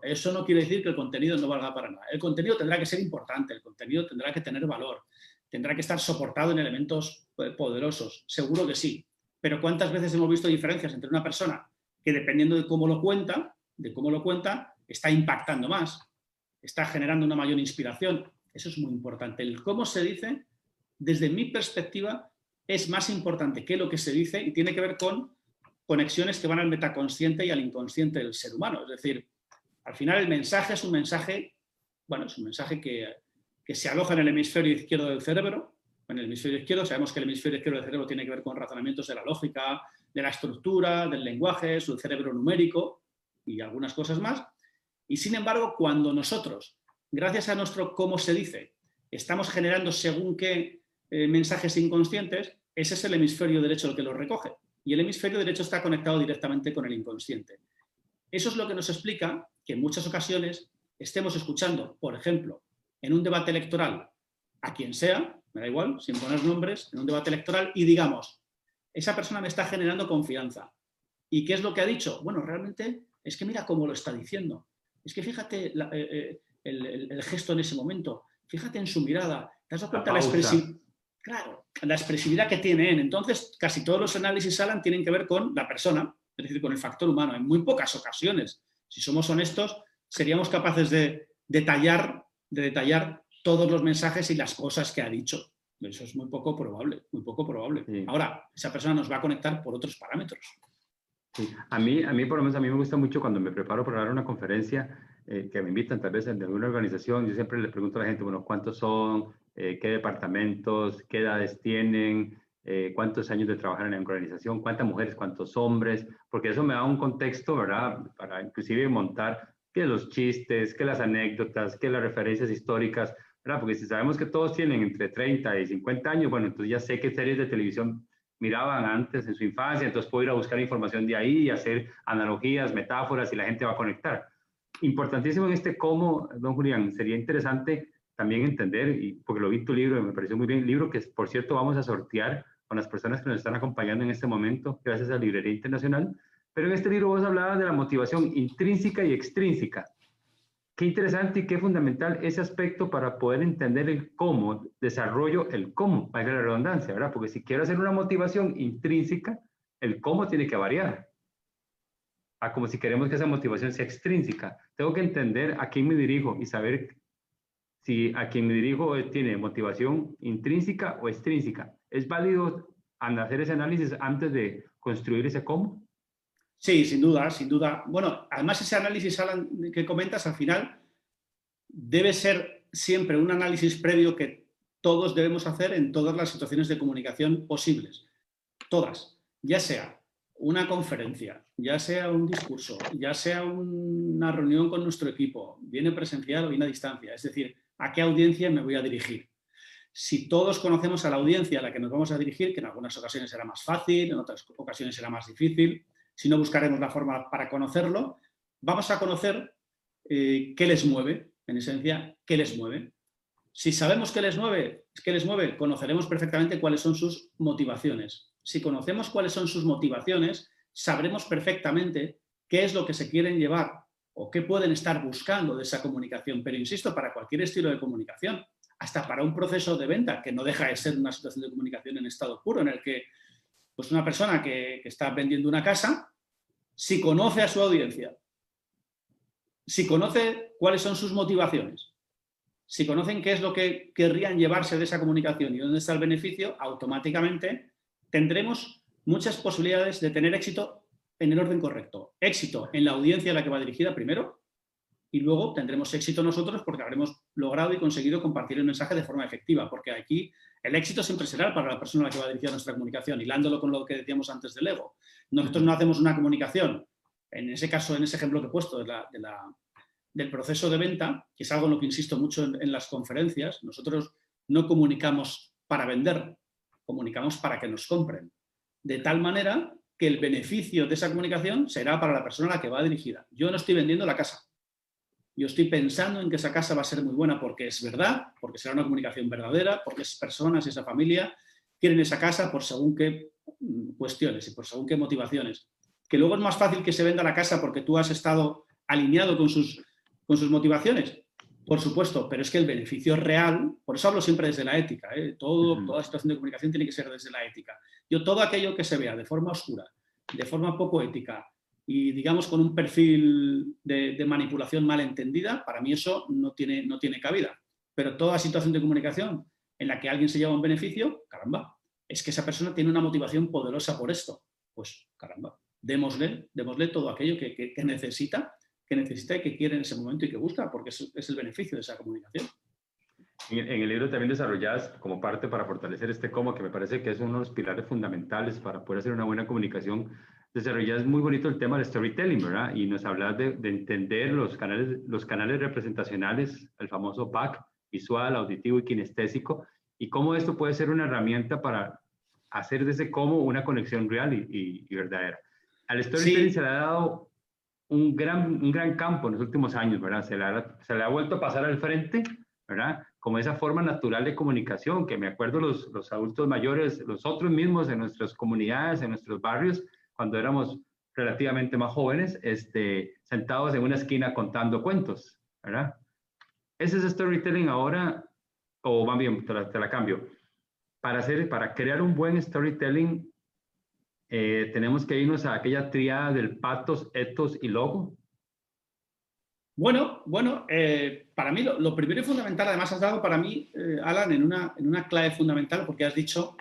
eso no quiere decir que el contenido no valga para nada. El contenido tendrá que ser importante, el contenido tendrá que tener valor, tendrá que estar soportado en elementos poderosos, seguro que sí. Pero ¿cuántas veces hemos visto diferencias entre una persona que, dependiendo de cómo lo cuenta, está impactando más, está generando una mayor inspiración? Eso es muy importante. El cómo se dice, desde mi perspectiva, es más importante que lo que se dice y tiene que ver con conexiones que van al metaconsciente y al inconsciente del ser humano. Es decir, al final el mensaje es un mensaje, que se aloja en el hemisferio izquierdo del cerebro. En el hemisferio izquierdo sabemos que el hemisferio izquierdo del cerebro tiene que ver con razonamientos de la lógica, de la estructura, del lenguaje, su cerebro numérico y algunas cosas más. Y sin embargo, cuando nosotros, gracias a nuestro cómo se dice, estamos generando según qué mensajes inconscientes, ese es el hemisferio derecho el que los recoge. Y el hemisferio derecho está conectado directamente con el inconsciente. Eso es lo que nos explica que en muchas ocasiones estemos escuchando, por ejemplo, en un debate electoral, a quien sea, me da igual, sin poner nombres, en un debate electoral, y digamos, esa persona me está generando confianza. ¿Y qué es lo que ha dicho? Bueno, realmente es que mira cómo lo está diciendo. Es que fíjate el gesto en ese momento, fíjate en su mirada, ¿te has dado cuenta la expresividad que tiene él? Entonces, casi todos los análisis, Alan, tienen que ver con la persona, es decir, con el factor humano. En muy pocas ocasiones, si somos honestos, seríamos capaces de detallar todos los mensajes y las cosas que ha dicho. Eso es muy poco probable, muy poco probable. Sí. Ahora, esa persona nos va a conectar por otros parámetros. Sí. A mí, por lo menos, a mí me gusta mucho cuando me preparo para dar una conferencia, que me invitan tal vez de alguna organización, yo siempre le pregunto a la gente, bueno, ¿cuántos son? ¿Qué departamentos? ¿Qué edades tienen? ¿Cuántos años de trabajar en la organización? ¿Cuántas mujeres? ¿Cuántos hombres? Porque eso me da un contexto, ¿verdad? Para inclusive montar que los chistes, que las anécdotas, que las referencias históricas, ¿verdad? Porque si sabemos que todos tienen entre 30 y 50 años, bueno, entonces ya sé qué series de televisión miraban antes en su infancia, entonces puedo ir a buscar información de ahí y hacer analogías, metáforas y la gente va a conectar. Importantísimo en este cómo, don Julián, sería interesante también entender, y porque lo vi en tu libro y me pareció muy bien, libro que por cierto vamos a sortear con las personas que nos están acompañando en este momento, gracias a Librería Internacional, pero en este libro vos hablabas de la motivación intrínseca y extrínseca. Qué interesante y qué fundamental ese aspecto para poder entender el cómo, desarrollo el cómo, valga la redundancia, ¿verdad? Porque si quiero hacer una motivación intrínseca, el cómo tiene que variar. Como si queremos que esa motivación sea extrínseca. Tengo que entender a quién me dirijo y saber si a quien me dirijo tiene motivación intrínseca o extrínseca. ¿Es válido hacer ese análisis antes de construir ese cómo? Sí, sin duda, sin duda. Bueno, además ese análisis, Alan, que comentas al final debe ser siempre un análisis previo que todos debemos hacer en todas las situaciones de comunicación posibles. Todas. Ya sea una conferencia, ya sea un discurso, ya sea una reunión con nuestro equipo, viene presencial o viene a distancia. Es decir, ¿a qué audiencia me voy a dirigir? Si todos conocemos a la audiencia a la que nos vamos a dirigir, que en algunas ocasiones será más fácil, en otras ocasiones será más difícil, si no buscaremos la forma para conocerlo, vamos a conocer qué les mueve, en esencia, qué les mueve. Si sabemos qué les mueve, conoceremos perfectamente cuáles son sus motivaciones. Si conocemos cuáles son sus motivaciones, sabremos perfectamente qué es lo que se quieren llevar o qué pueden estar buscando de esa comunicación. Pero insisto, para cualquier estilo de comunicación, hasta para un proceso de venta, que no deja de ser una situación de comunicación en estado puro, en el que pues una persona que está vendiendo una casa, si conoce a su audiencia, si conoce cuáles son sus motivaciones, si conocen qué es lo que querrían llevarse de esa comunicación y dónde está el beneficio, automáticamente tendremos muchas posibilidades de tener éxito en el orden correcto. Éxito en la audiencia a la que va dirigida primero, y luego tendremos éxito nosotros porque habremos logrado y conseguido compartir el mensaje de forma efectiva, porque aquí el éxito siempre será para la persona a la que va dirigida nuestra comunicación, hilándolo con lo que decíamos antes del ego. Nosotros no hacemos una comunicación, en ese caso, en ese ejemplo que he puesto del proceso de venta, que es algo en lo que insisto mucho en las conferencias. Nosotros no comunicamos para vender, comunicamos para que nos compren, de tal manera que el beneficio de esa comunicación será para la persona a la que va dirigida. Yo no estoy vendiendo la casa. Yo estoy pensando en que esa casa va a ser muy buena porque es verdad, porque será una comunicación verdadera, porque esas personas y esa familia quieren esa casa por según qué cuestiones y por según qué motivaciones. Que luego es más fácil que se venda la casa porque tú has estado alineado con sus motivaciones, por supuesto, pero es que el beneficio real, por eso hablo siempre desde la ética, toda situación de comunicación tiene que ser desde la ética. Yo todo aquello que se vea de forma oscura, de forma poco ética, y digamos con un perfil de manipulación mal entendida, para mí eso no tiene cabida. Pero toda situación de comunicación en la que alguien se lleva un beneficio, caramba, es que esa persona tiene una motivación poderosa por esto. Pues caramba, démosle todo aquello que necesita y que quiere en ese momento y que busca, porque es el beneficio de esa comunicación. En el libro también desarrollas como parte para fortalecer este cómo, que me parece que es uno de los pilares fundamentales para poder hacer una buena comunicación. Desarrollas muy bonito el tema del storytelling, ¿verdad? Y nos hablas de entender los canales representacionales, el famoso back, visual, auditivo y kinestésico, y cómo esto puede ser una herramienta para hacer de ese cómo una conexión real y verdadera. Al storytelling se le ha dado un gran campo en los últimos años, ¿verdad? Se le ha vuelto a pasar al frente, ¿verdad? Como esa forma natural de comunicación, que me acuerdo los adultos mayores, nosotros mismos en nuestras comunidades, en nuestros barrios, cuando éramos relativamente más jóvenes, sentados en una esquina contando cuentos, ¿verdad? Ese es storytelling ahora, o más bien, te la cambio. Para crear un buen storytelling, tenemos que irnos a aquella tríada del patos, ethos y logo. Bueno, para mí lo primero y fundamental, además has dado para mí, Alan, en una clave fundamental, porque has dicho,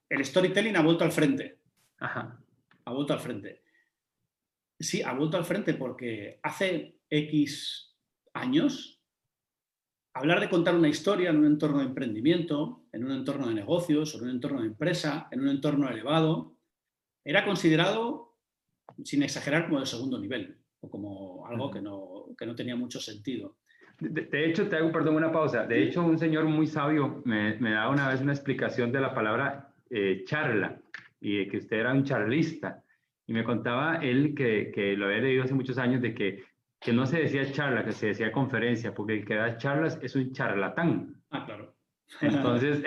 el storytelling ha vuelto al frente. Ajá. Ha vuelto al frente. Sí, ha vuelto al frente porque hace X años, hablar de contar una historia en un entorno de emprendimiento, en un entorno de negocios, en un entorno de empresa, en un entorno elevado, era considerado, sin exagerar, como de segundo nivel, o como algo que no tenía mucho sentido. De hecho, te hago, perdón, una pausa. De hecho, un señor muy sabio me daba una vez una explicación de la palabra charla, y de que usted era un charlista. Y me contaba él que lo había leído hace muchos años, de que no se decía charla, que se decía conferencia, porque el que da charlas es un charlatán. Ah, claro. Entonces,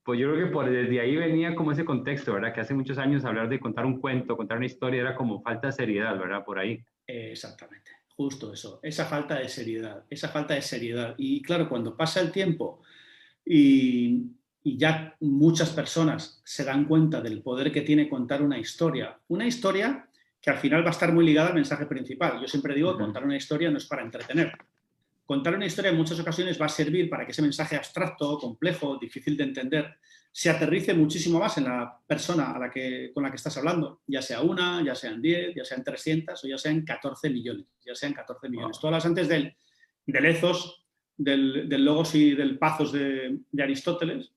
pues yo creo que desde ahí venía como ese contexto, ¿verdad? Que hace muchos años hablar de contar un cuento, contar una historia, era como falta de seriedad, ¿verdad? Por ahí. Exactamente, justo eso, esa falta de seriedad. Y claro, cuando pasa el tiempo y ya muchas personas se dan cuenta del poder que tiene contar una historia que al final va a estar muy ligada al mensaje principal. Yo siempre digo que contar una historia no es para entretener. Contar una historia en muchas ocasiones va a servir para que ese mensaje abstracto, complejo, difícil de entender, se aterrice muchísimo más en la persona con la que estás hablando, ya sea una, ya sean 10, ya sean 300 o ya sean 14 millones. Wow. Tú hablas antes del ethos, del logos y del pathos de Aristóteles,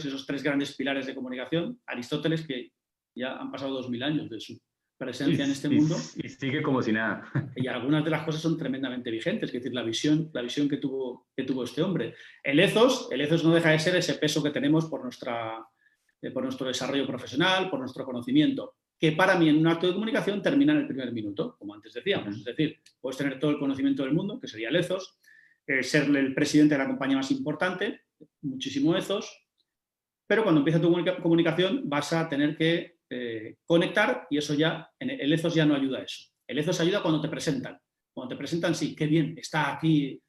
esos tres grandes pilares de comunicación. Aristóteles, que ya han pasado 2000 años de su presencia en este mundo. Y sigue como si nada. Y algunas de las cosas son tremendamente vigentes, es decir, la visión que tuvo este hombre. El ethos no deja de ser ese peso que tenemos por nuestro desarrollo profesional, por nuestro conocimiento, que para mí en un acto de comunicación termina en el primer minuto, como antes decíamos. Es decir, puedes tener todo el conocimiento del mundo, que sería el ethos, ser el presidente de la compañía más importante, muchísimo ethos, pero cuando empieza tu comunicación vas a tener que conectar, y eso ya, el ethos ya no ayuda a eso. El ethos ayuda cuando te presentan. Cuando te presentan, sí, qué bien, está aquí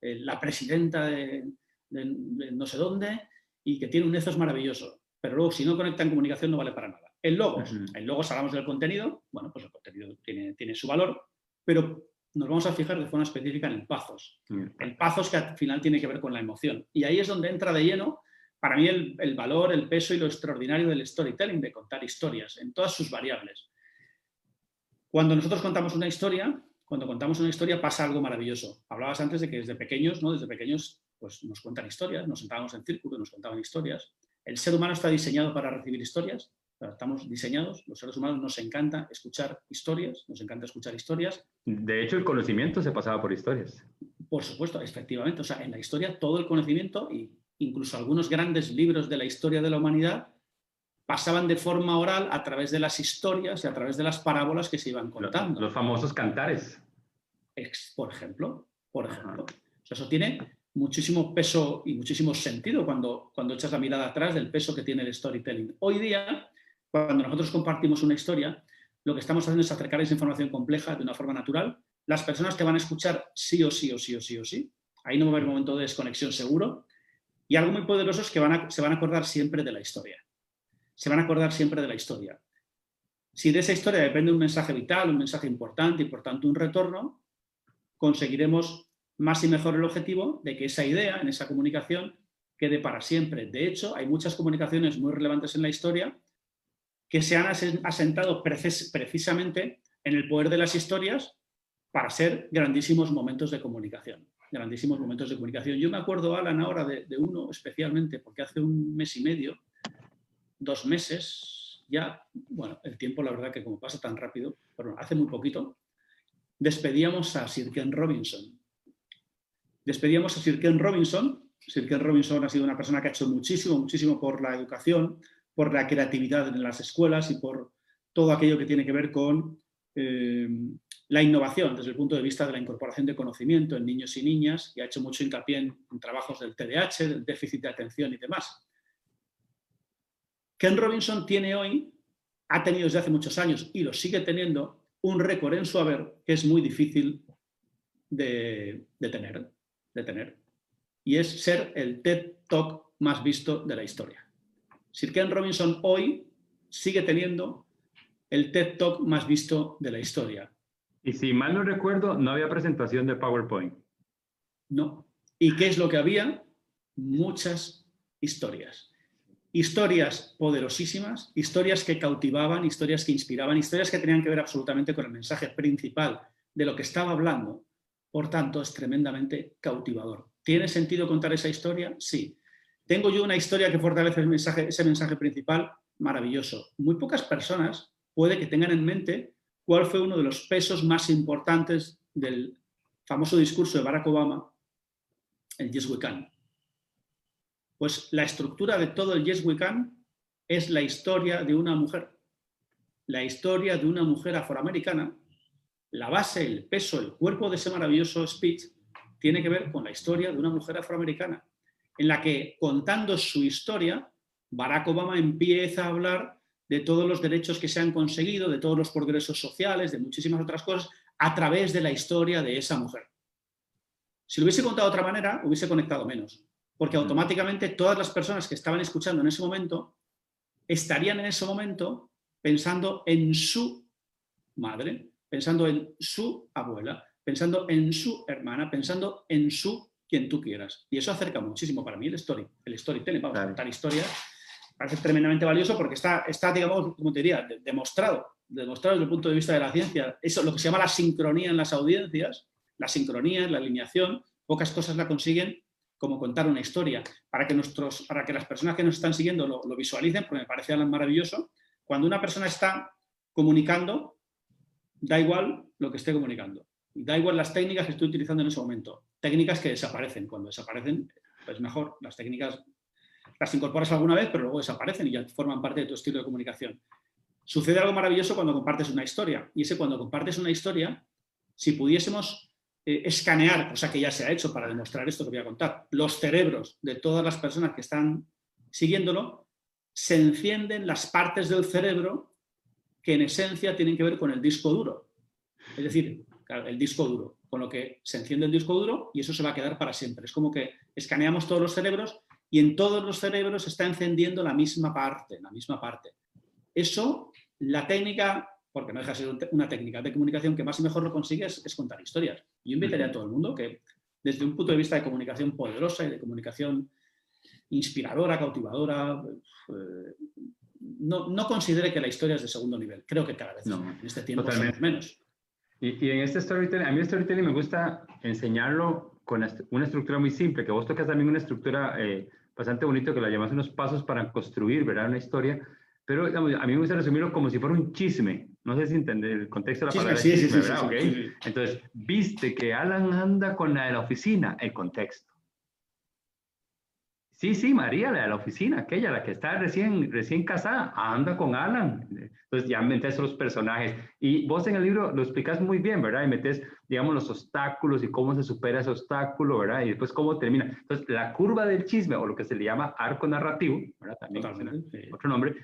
la presidenta de no sé dónde y que tiene un ethos maravilloso. Pero luego, si no conecta en comunicación, no vale para nada. En logos hablamos del contenido, bueno, pues el contenido tiene su valor, pero nos vamos a fijar de forma específica en el pathos. El pathos que al final tiene que ver con la emoción. Y ahí es donde entra de lleno, para mí, el valor, el peso y lo extraordinario del storytelling, de contar historias en todas sus variables. Cuando nosotros contamos una historia, pasa algo maravilloso. Hablabas antes de que desde pequeños, ¿no? Desde pequeños pues, nos cuentan historias, nos sentábamos en círculo y nos contaban historias. El ser humano está diseñado para recibir historias. Estamos diseñados, los seres humanos nos encanta escuchar historias, De hecho, el conocimiento se pasaba por historias. Por supuesto, efectivamente. O sea, en la historia todo el conocimiento, e incluso algunos grandes libros de la historia de la humanidad, pasaban de forma oral a través de las historias y a través de las parábolas que se iban contando. Los famosos cantares. Por ejemplo. O sea, eso tiene muchísimo peso y muchísimo sentido cuando echas la mirada atrás del peso que tiene el storytelling. Hoy día, cuando nosotros compartimos una historia, lo que estamos haciendo es acercar esa información compleja de una forma natural. Las personas te van a escuchar sí o sí. Ahí no va a haber momento de desconexión seguro. Y algo muy poderoso es que se van a acordar siempre de la historia. Si de esa historia depende un mensaje vital, un mensaje importante y por tanto un retorno, conseguiremos más y mejor el objetivo de que esa idea, en esa comunicación, quede para siempre. De hecho, hay muchas comunicaciones muy relevantes en la historia que se han asentado precisamente en el poder de las historias para ser grandísimos momentos de comunicación. Yo me acuerdo, Alan, ahora de uno especialmente, porque hace 1 mes y medio, 2 meses, ya, bueno, el tiempo la verdad que como pasa tan rápido, pero hace muy poquito, despedíamos a Sir Ken Robinson. Sir Ken Robinson ha sido una persona que ha hecho muchísimo por la educación, por la creatividad en las escuelas y por todo aquello que tiene que ver con la innovación desde el punto de vista de la incorporación de conocimiento en niños y niñas, y ha hecho mucho hincapié en trabajos del TDAH, del déficit de atención y demás. Ken Robinson ha tenido desde hace muchos años y lo sigue teniendo, un récord en su haber que es muy difícil de tener. Y es ser el TED Talk más visto de la historia. Sir Ken Robinson hoy sigue teniendo el TED Talk más visto de la historia. Y si mal no recuerdo, no había presentación de PowerPoint. No. ¿Y qué es lo que había? Muchas historias. Historias poderosísimas, historias que cautivaban, historias que inspiraban, historias que tenían que ver absolutamente con el mensaje principal de lo que estaba hablando. Por tanto, es tremendamente cautivador. ¿Tiene sentido contar esa historia? Sí. ¿Tengo yo una historia que fortalece ese mensaje principal? Maravilloso. Muy pocas personas puede que tengan en mente cuál fue uno de los pesos más importantes del famoso discurso de Barack Obama, el Yes We Can. Pues la estructura de todo el Yes We Can es la historia de una mujer. La historia de una mujer afroamericana, la base, el peso, el cuerpo de ese maravilloso speech tiene que ver con la historia de una mujer afroamericana, en la que, contando su historia, Barack Obama empieza a hablar de todos los derechos que se han conseguido, de todos los progresos sociales, de muchísimas otras cosas, a través de la historia de esa mujer. Si lo hubiese contado de otra manera, hubiese conectado menos, porque automáticamente todas las personas que estaban escuchando en ese momento estarían en ese momento pensando en su madre, pensando en su abuela, pensando en su hermana, pensando en su quien tú quieras. Y eso acerca muchísimo para mí el storytelling. Vamos a contar historias. Parece tremendamente valioso porque está, digamos, como te diría, demostrado desde el punto de vista de la ciencia. Eso, lo que se llama la sincronía en las audiencias, la sincronía, la alineación, pocas cosas la consiguen como contar una historia. Para que las personas que nos están siguiendo lo visualicen, porque me parece maravilloso, cuando una persona está comunicando, da igual lo que esté comunicando. Y da igual las técnicas que esté utilizando en ese momento. Técnicas que desaparecen. Cuando desaparecen, pues mejor. Las técnicas las incorporas alguna vez, pero luego desaparecen y ya forman parte de tu estilo de comunicación. Sucede algo maravilloso cuando compartes una historia. Y cuando compartes una historia, si pudiésemos escanear, cosa que ya se ha hecho para demostrar esto que voy a contar, los cerebros de todas las personas que están siguiéndolo, se encienden las partes del cerebro que en esencia tienen que ver con el disco duro. Es decir, claro, el disco duro, con lo que se enciende el disco duro y eso se va a quedar para siempre. Es como que escaneamos todos los cerebros y en todos los cerebros se está encendiendo la misma parte, la misma parte. Eso, la técnica, porque no deja de ser una técnica de comunicación que más y mejor lo consigue es contar historias. Yo invitaría a todo el mundo que, desde un punto de vista de comunicación poderosa y de comunicación inspiradora, cautivadora, no considere que la historia es de segundo nivel. Creo que cada vez en este tiempo somos menos. Y en este storytelling, a mí el storytelling me gusta enseñarlo con una estructura muy simple, que vos tocas también una estructura bastante bonita que la llamas unos pasos para construir, ¿verdad? Una historia. Pero digamos, a mí me gusta resumirlo como si fuera un chisme. No sé si entender el contexto de la palabra chisme, ¿verdad? Sí, ¿Okay? sí. Entonces, viste que Alan anda con la de la oficina, el contexto. Sí, María, la de la oficina, aquella, la que está recién casada, anda con Alan. Entonces ya metes los personajes. Y vos en el libro lo explicas muy bien, ¿verdad? Y metes, digamos, los obstáculos y cómo se supera ese obstáculo, ¿verdad? Y después cómo termina. Entonces, la curva del chisme, o lo que se le llama arco narrativo, ¿verdad? También es otro nombre.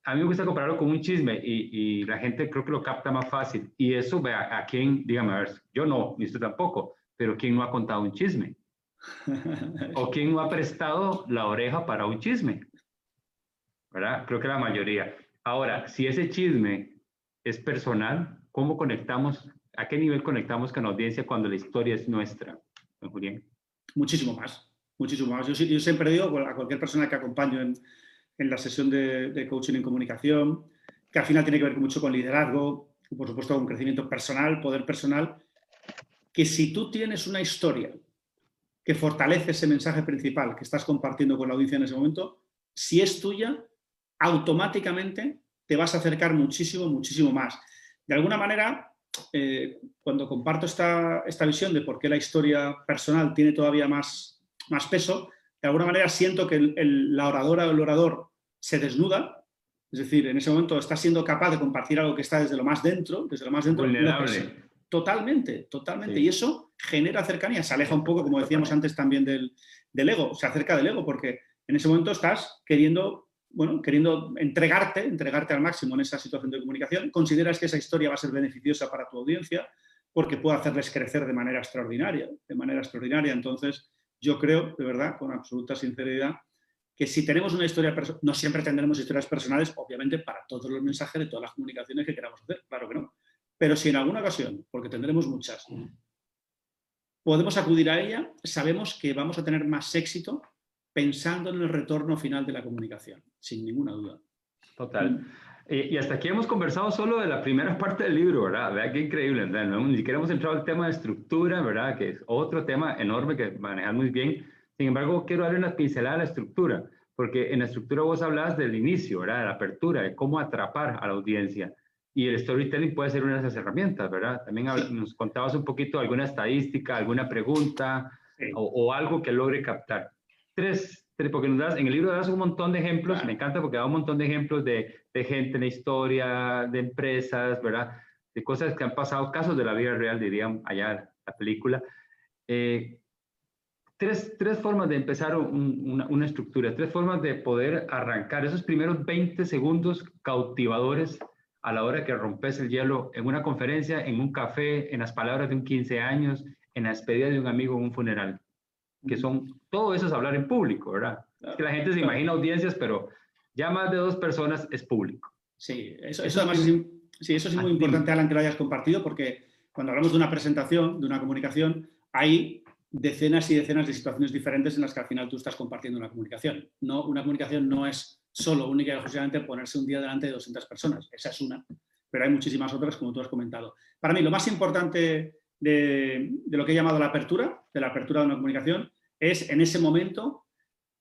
A mí me gusta compararlo con un chisme y la gente creo que lo capta más fácil. Y eso, vea, a quién, dígame, a ver, yo no, ni usted tampoco, pero ¿quién no ha contado un chisme? ¿O quién no ha prestado la oreja para un chisme? ¿Verdad? Creo que la mayoría. Ahora, si ese chisme es personal, ¿cómo conectamos? ¿A qué nivel conectamos con la audiencia cuando la historia es nuestra, don Julián? Muchísimo más, muchísimo más. Yo siempre digo a cualquier persona que acompaño en la sesión de coaching en comunicación, que al final tiene que ver mucho con liderazgo, por supuesto con crecimiento personal, poder personal, que si tú tienes una historia que fortalece ese mensaje principal que estás compartiendo con la audiencia en ese momento, si es tuya, automáticamente te vas a acercar muchísimo, muchísimo más. De alguna manera, cuando comparto esta visión de por qué la historia personal tiene todavía más peso, de alguna manera siento que la oradora o el orador se desnuda, es decir, en ese momento está siendo capaz de compartir algo que está desde lo más dentro, vulnerable. Totalmente. Sí. Y eso genera cercanía, se aleja un poco, como decíamos antes también, del ego, se acerca del ego, porque en ese momento estás queriendo entregarte al máximo en esa situación de comunicación, consideras que esa historia va a ser beneficiosa para tu audiencia porque puede hacerles crecer de manera extraordinaria. Entonces, yo creo, de verdad, con absoluta sinceridad, que si tenemos una historia personal, no siempre tendremos historias personales, obviamente, para todos los mensajes de todas las comunicaciones que queramos hacer, claro que no. Pero si en alguna ocasión, porque tendremos muchas, podemos acudir a ella, sabemos que vamos a tener más éxito pensando en el retorno final de la comunicación, sin ninguna duda. Total. Y hasta aquí hemos conversado solo de la primera parte del libro, ¿verdad? Vea qué increíble, ¿verdad? No, ni siquiera hemos entrado al tema de estructura, ¿verdad? Que es otro tema enorme que manejar muy bien. Sin embargo, quiero darle una pincelada a la estructura, porque en la estructura vos hablabas del inicio, ¿verdad? De la apertura, de cómo atrapar a la audiencia. Y el storytelling puede ser una de esas herramientas, ¿verdad? También nos contabas un poquito alguna estadística, alguna pregunta o algo que logre captar. Porque en el libro das un montón de ejemplos, claro. Me encanta porque da un montón de ejemplos de gente en la historia, de empresas, ¿verdad? De cosas que han pasado, casos de la vida real, dirían allá la película. Tres formas de empezar una estructura, tres formas de poder arrancar esos primeros 20 segundos cautivadores a la hora que rompes el hielo en una conferencia, en un café, en las palabras de un 15 años, en la despedida de un amigo en un funeral. Que son, todo eso es hablar en público, ¿verdad? Claro, es que la gente se imagina audiencias, pero ya más de 2 personas es público. Sí, eso además es muy importante, Alan, que lo hayas compartido, porque cuando hablamos de una presentación, de una comunicación, hay decenas y decenas de situaciones diferentes en las que al final tú estás compartiendo una comunicación. Una comunicación no es solo, única y exclusivamente ponerse un día delante de 200 personas. Esa es una, pero hay muchísimas otras, como tú has comentado. Para mí, lo más importante de lo que he llamado la apertura, de una comunicación, es en ese momento,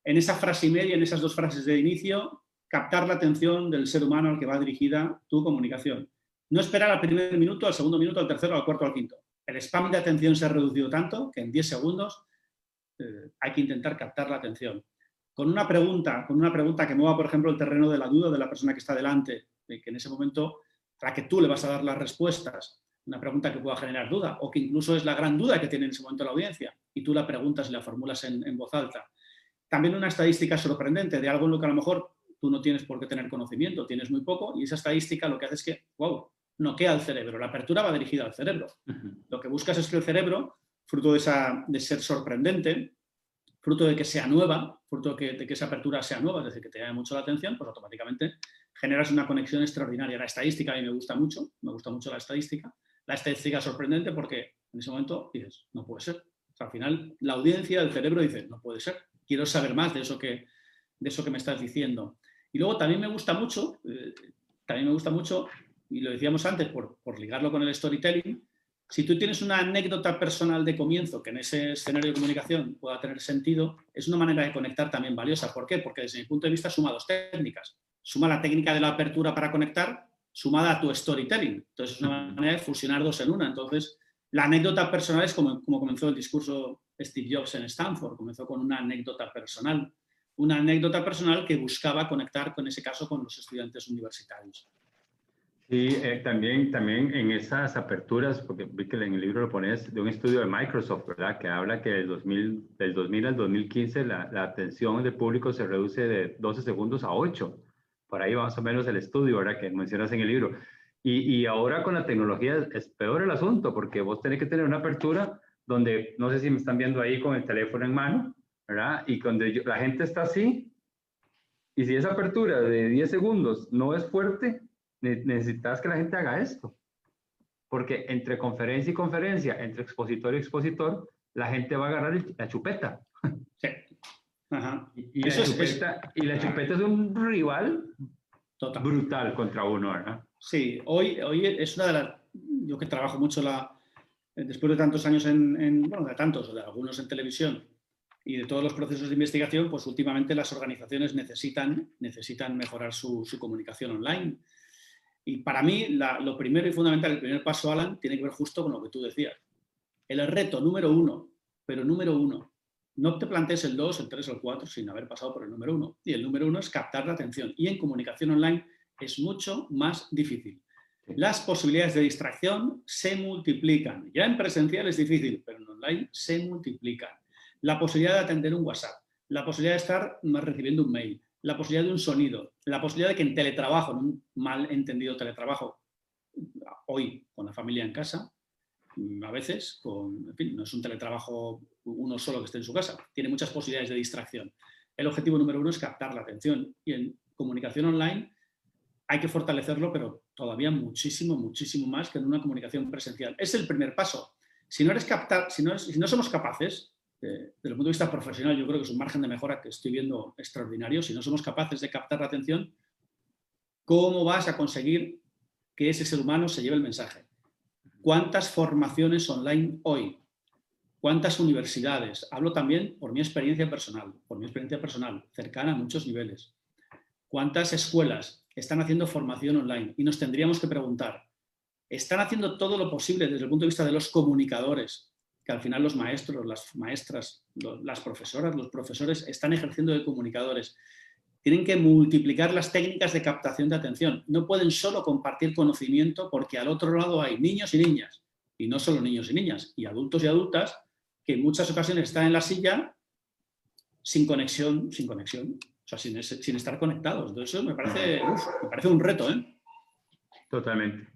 en esa frase y media, en esas 2 frases de inicio, captar la atención del ser humano al que va dirigida tu comunicación. No esperar al primer minuto, al segundo minuto, al tercero, al cuarto, al quinto. El spam de atención se ha reducido tanto que en 10 segundos hay que intentar captar la atención. Con una pregunta que mueva, por ejemplo, el terreno de la duda de la persona que está delante, que en ese momento, a la que tú le vas a dar las respuestas, una pregunta que pueda generar duda, o que incluso es la gran duda que tiene en ese momento la audiencia, y tú la preguntas y la formulas en voz alta. También una estadística sorprendente de algo en lo que a lo mejor tú no tienes por qué tener conocimiento, tienes muy poco, y esa estadística lo que hace es que, wow, noquea al cerebro. La apertura va dirigida al cerebro. Ujú. Lo que buscas es que el cerebro, fruto de ser sorprendente, fruto de que sea nueva, fruto de que esa apertura sea nueva, es decir, que te llame mucho la atención, pues automáticamente generas una conexión extraordinaria. La estadística a mí me gusta mucho la estadística. La estadística es sorprendente porque en ese momento dices, no puede ser. O sea, al final, la audiencia, el cerebro dice, no puede ser, quiero saber más de eso que me estás diciendo. Y luego también me gusta mucho, y lo decíamos antes, por ligarlo con el storytelling, si tú tienes una anécdota personal de comienzo que en ese escenario de comunicación pueda tener sentido, es una manera de conectar también valiosa. ¿Por qué? Porque desde mi punto de vista suma dos técnicas. Suma la técnica de la apertura para conectar, sumada a tu storytelling. Entonces es una manera de fusionar dos en una. Entonces, la anécdota personal es como comenzó el discurso Steve Jobs en Stanford. Comenzó con una anécdota personal que buscaba conectar, con ese caso, con los estudiantes universitarios. Sí, también en esas aperturas, porque vi que en el libro lo pones, de un estudio de Microsoft, ¿verdad? Que habla que del 2000 al 2015 la atención del público se reduce de 12 segundos a 8. Por ahí más o menos el estudio, ¿verdad? Que mencionas en el libro. Y ahora con la tecnología es peor el asunto, porque vos tenés que tener una apertura donde, no sé si me están viendo ahí con el teléfono en mano, ¿verdad? Y cuando la gente está así, y si esa apertura de 10 segundos no es fuerte, necesitas que la gente haga esto. Porque entre conferencia y conferencia, entre expositor y expositor, la gente va a agarrar la chupeta. Sí. Ajá. Y la chupeta es un rival total, brutal contra uno, ¿verdad? Sí, hoy es una de las... Yo que trabajo mucho después de tantos años de algunos en televisión y de todos los procesos de investigación, pues últimamente las organizaciones necesitan mejorar su comunicación online. Y para mí, lo primero y fundamental, el primer paso, Alan, tiene que ver justo con lo que tú decías. El reto número uno, no te plantees el 2, el 3 o el 4 sin haber pasado por el número 1. Y el número 1 es captar la atención. Y en comunicación online es mucho más difícil. Las posibilidades de distracción se multiplican. Ya en presencial es difícil, pero en online se multiplican. La posibilidad de atender un WhatsApp, la posibilidad de estar recibiendo un mail, la posibilidad de un sonido, la posibilidad de que en teletrabajo, en un mal entendido teletrabajo, hoy con la familia en casa, a veces, en fin, no es un teletrabajo uno solo que esté en su casa, tiene muchas posibilidades de distracción. El objetivo número 1 es captar la atención y en comunicación online hay que fortalecerlo, pero todavía muchísimo, muchísimo más que en una comunicación presencial. Es el primer paso. Si no somos capaces, desde el punto de vista profesional, yo creo que es un margen de mejora que estoy viendo extraordinario. Si no somos capaces de captar la atención, ¿cómo vas a conseguir que ese ser humano se lleve el mensaje? ¿Cuántas formaciones online hoy? ¿Cuántas universidades? Hablo también por mi experiencia personal, cercana a muchos niveles. ¿Cuántas escuelas están haciendo formación online? Y nos tendríamos que preguntar, ¿están haciendo todo lo posible desde el punto de vista de los comunicadores? Que al final los maestros, las maestras, las profesoras, los profesores están ejerciendo de comunicadores. Tienen que multiplicar las técnicas de captación de atención. No pueden solo compartir conocimiento porque al otro lado hay niños y niñas, y no solo niños y niñas, y adultos y adultas que en muchas ocasiones están en la silla sin conexión, o sea, sin estar conectados. Entonces eso me parece un reto, ¿eh? Totalmente.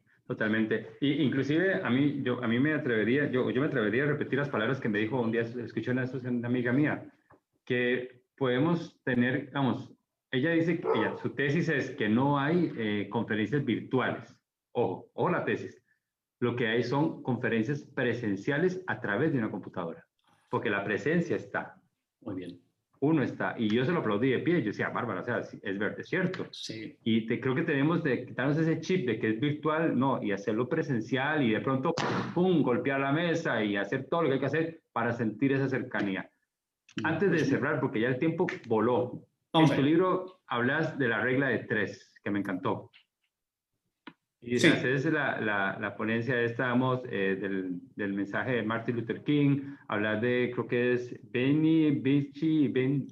Y inclusive a mí me atrevería, yo me atrevería a repetir las palabras que me dijo un día, escuché una amiga mía, que podemos tener, vamos, ella dice, su tesis es que no hay conferencias virtuales. Ojo la tesis. Lo que hay son conferencias presenciales a través de una computadora, porque la presencia está. Muy bien. Uno está, y yo se lo aplaudí de pie, yo decía, Bárbara, o sea, es cierto. Sí. Y creo que tenemos de quitarnos ese chip de que es virtual, no, y hacerlo presencial y de pronto, pum, golpear la mesa y hacer todo lo que hay que hacer para sentir esa cercanía. Antes de cerrar, porque ya el tiempo voló, en tu libro hablas de la regla de 3, que me encantó. Y haces la ponencia del mensaje de Martin Luther King, hablas de, creo que es Beni Vici, Bini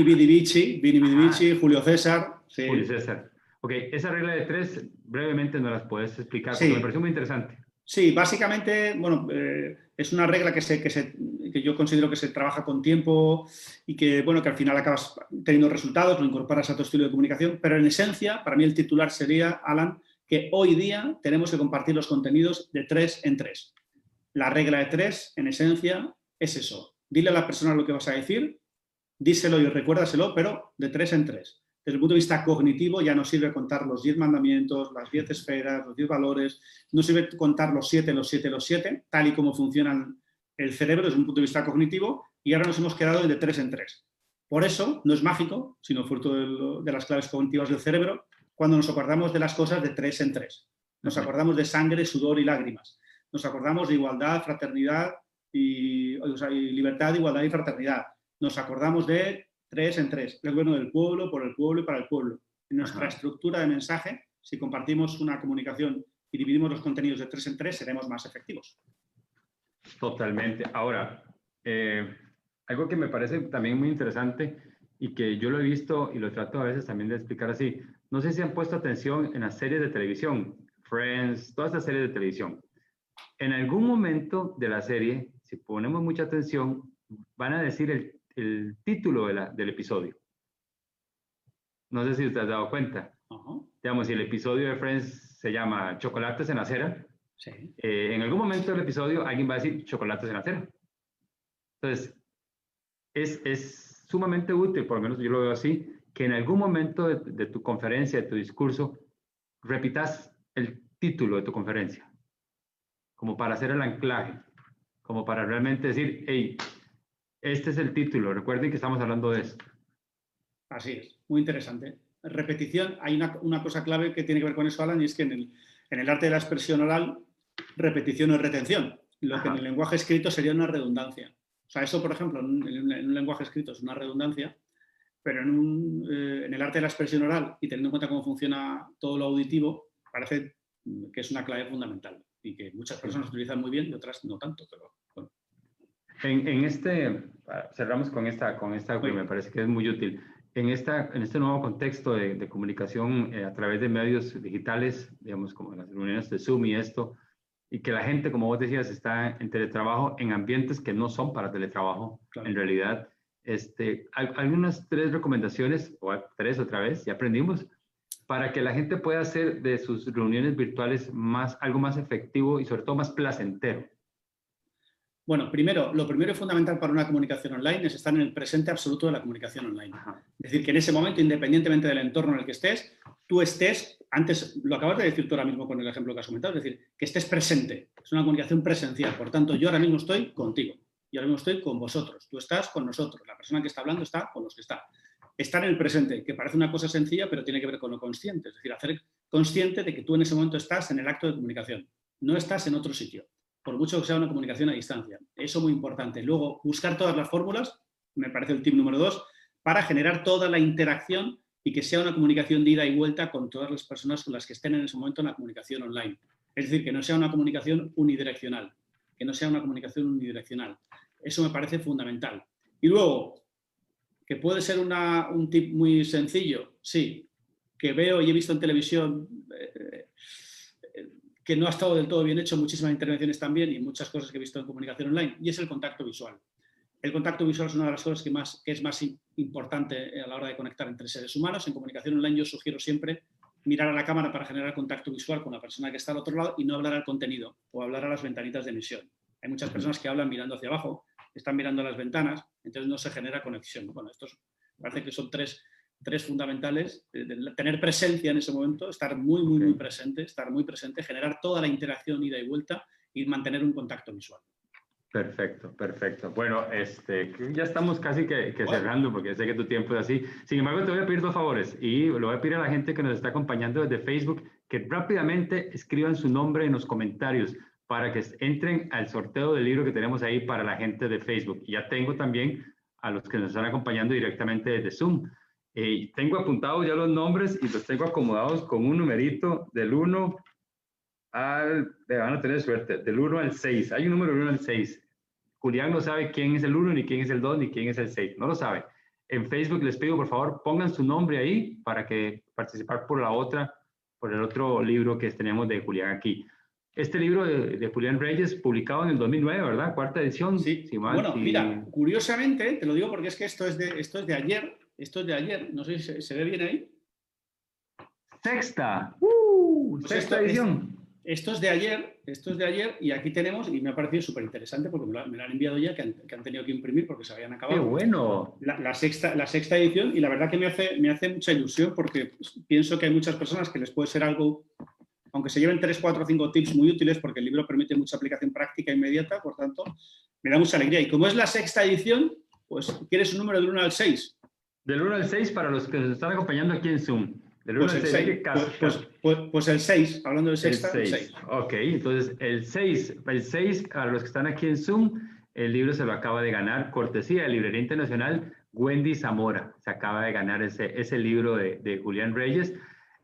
Vidi Vici, Julio César. Sí. Julio César. Ok, esa regla de 3, brevemente nos las puedes explicar, porque me pareció muy interesante. Sí, básicamente, bueno, es una regla que yo considero que se trabaja con tiempo y que, bueno, que al final acabas teniendo resultados, lo incorporas a tu estilo de comunicación, pero en esencia, para mí el titular sería, Alan, que hoy día tenemos que compartir los contenidos de 3 en 3. La regla de 3, en esencia, es eso. Dile a la persona lo que vas a decir, díselo y recuérdaselo, pero de 3 en 3. Desde el punto de vista cognitivo ya no sirve contar los 10 mandamientos, las 10 esferas, los 10 valores, no sirve contar los 7, los 7, los 7, tal y como funciona el cerebro desde un punto de vista cognitivo, y ahora nos hemos quedado en de 3 en 3. Por eso no es mágico, sino fruto de las claves cognitivas del cerebro, cuando nos acordamos de las cosas de 3 en 3. Nos acordamos de sangre, sudor y lágrimas. Nos acordamos de igualdad, fraternidad y libertad, igualdad y fraternidad. Nos acordamos de 3 en 3, el gobierno del pueblo, por el pueblo y para el pueblo. En nuestra estructura de mensaje, si compartimos una comunicación y dividimos los contenidos de 3 en 3, seremos más efectivos. Totalmente. Ahora, algo que me parece también muy interesante y que yo lo he visto y lo trato a veces también de explicar así, no sé si han puesto atención en las series de televisión, Friends, todas estas series de televisión. En algún momento de la serie, si ponemos mucha atención, van a decir el título del episodio. No sé si te has dado cuenta. Digamos, si el episodio de Friends se llama Chocolates en la acera, sí. En algún momento del episodio alguien va a decir chocolates en la acera. Entonces, es sumamente útil, por lo menos yo lo veo así, que en algún momento de tu conferencia, de tu discurso, repitas el título de tu conferencia, como para hacer el anclaje, como para realmente decir, hey, este es el título, recuerden que estamos hablando de esto. Así es, muy interesante. Repetición, hay una cosa clave que tiene que ver con eso, Alan, y es que en el arte de la expresión oral, repetición es retención, lo que en el lenguaje escrito sería una redundancia. O sea, eso, por ejemplo, en un lenguaje escrito es una redundancia, pero en el arte de la expresión oral, y teniendo en cuenta cómo funciona todo lo auditivo, parece que es una clave fundamental y que muchas personas utilizan muy bien y otras no tanto, pero bueno. Cerramos con esta que me parece que es muy útil. En este nuevo contexto de comunicación a través de medios digitales, digamos, como las reuniones de Zoom y esto, y que la gente, como vos decías, está en teletrabajo en ambientes que no son para teletrabajo, claro. En realidad. Algunas 3 recomendaciones, o 3 otra vez, ya aprendimos, para que la gente pueda hacer de sus reuniones virtuales algo más efectivo y sobre todo más placentero. Bueno, lo primero y fundamental para una comunicación online es estar en el presente absoluto de la comunicación online. Es decir, que en ese momento, independientemente del entorno en el que estés, tú estés, antes lo acabas de decir tú ahora mismo con el ejemplo que has comentado, es decir, que estés presente. Es una comunicación presencial. Por tanto, yo ahora mismo estoy contigo. Yo ahora mismo estoy con vosotros. Tú estás con nosotros. La persona que está hablando está con los que está. Estar en el presente, que parece una cosa sencilla, pero tiene que ver con lo consciente. Es decir, hacer consciente de que tú en ese momento estás en el acto de comunicación. No estás en otro sitio, por mucho que sea una comunicación a distancia. Eso es muy importante. Luego, buscar todas las fórmulas, me parece el tip número 2, para generar toda la interacción y que sea una comunicación de ida y vuelta con todas las personas con las que estén en ese momento en la comunicación online. Es decir, que no sea una comunicación unidireccional. Eso me parece fundamental. Y luego, que puede ser un tip muy sencillo, sí, que veo y he visto en televisión que no ha estado del todo bien hecho, muchísimas intervenciones también y muchas cosas que he visto en comunicación online, y es el contacto visual. El contacto visual es una de las cosas que es más importante a la hora de conectar entre seres humanos. En comunicación online yo sugiero siempre mirar a la cámara para generar contacto visual con la persona que está al otro lado y no hablar al contenido o hablar a las ventanitas de emisión. Hay muchas personas que hablan mirando hacia abajo, están mirando a las ventanas, entonces no se genera conexión. Bueno, estos parece que son tres fundamentales, tener presencia en ese momento, estar muy presente, generar toda la interacción ida y vuelta y mantener un contacto visual. Perfecto. Bueno, ya estamos casi que cerrando porque sé que tu tiempo es así. Sin embargo, te voy a pedir 2 favores y lo voy a pedir a la gente que nos está acompañando desde Facebook que rápidamente escriban su nombre en los comentarios para que entren al sorteo del libro que tenemos ahí para la gente de Facebook. Y ya tengo también a los que nos están acompañando directamente desde Zoom. Tengo apuntados ya los nombres y los tengo acomodados con un numerito del 1 van a tener suerte, del 1 al 6. Hay un número del 1 al 6. Julián no sabe quién es el 1, ni quién es el 2, ni quién es el 6. No lo sabe. En Facebook les pido, por favor, pongan su nombre ahí para que participar por el otro libro que tenemos de Julián aquí. Este libro de Julián Reyes, publicado en el 2009, ¿verdad? 4ª edición. Sí. Mira, curiosamente, te lo digo porque es que esto es de ayer. No sé si se ve bien ahí. 6ª. Pues Sexta edición. Esto es de ayer y aquí tenemos, y me ha parecido súper interesante porque me lo han enviado ya, que han tenido que imprimir porque se habían acabado. ¡Qué bueno! La sexta edición, y la verdad que me hace mucha ilusión porque pienso que hay muchas personas que les puede ser algo, aunque se lleven 3, 4, 5 tips muy útiles, porque el libro permite mucha aplicación práctica inmediata, por tanto, me da mucha alegría. Y como es la sexta edición, pues ¿quieres un número del 1 al 6? Del 1 al 6 para los que nos están acompañando aquí en Zoom. Del 1 al 6. Pues el 6, hablando de sexta, el 6. Ok, entonces el 6, para los que están aquí en Zoom, el libro se lo acaba de ganar, cortesía de Librería Internacional, Wendy Zamora. Se acaba de ganar ese libro de Julián Reyes,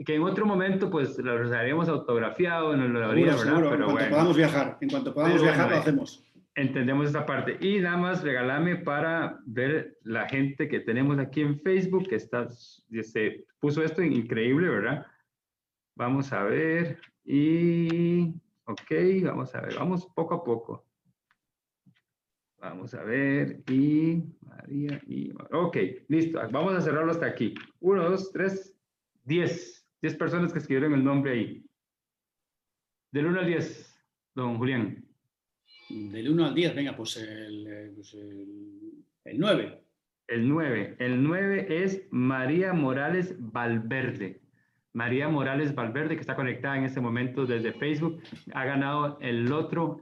que en otro momento pues lo haremos autografiado, nos lo habría, ¿verdad? Seguro, pero en cuanto podamos viajar. En cuanto podamos viajar, lo hacemos. Entendemos esta parte. Y nada más regálame para ver la gente que tenemos aquí en Facebook, que se puso esto increíble, ¿verdad? Vamos a ver. Y, ok, vamos a ver. Vamos poco a poco. Vamos a ver. Y, María, y, ok, listo. Vamos a cerrarlo hasta aquí. 1, 2, 3, 10. 10 personas que escribieron el nombre ahí. Del 1 al 10, don Julián. Del 1 al 10, venga, pues el 9. El 9. El 9 es María Morales Valverde. María Morales Valverde, que está conectada en este momento desde Facebook, ha ganado el otro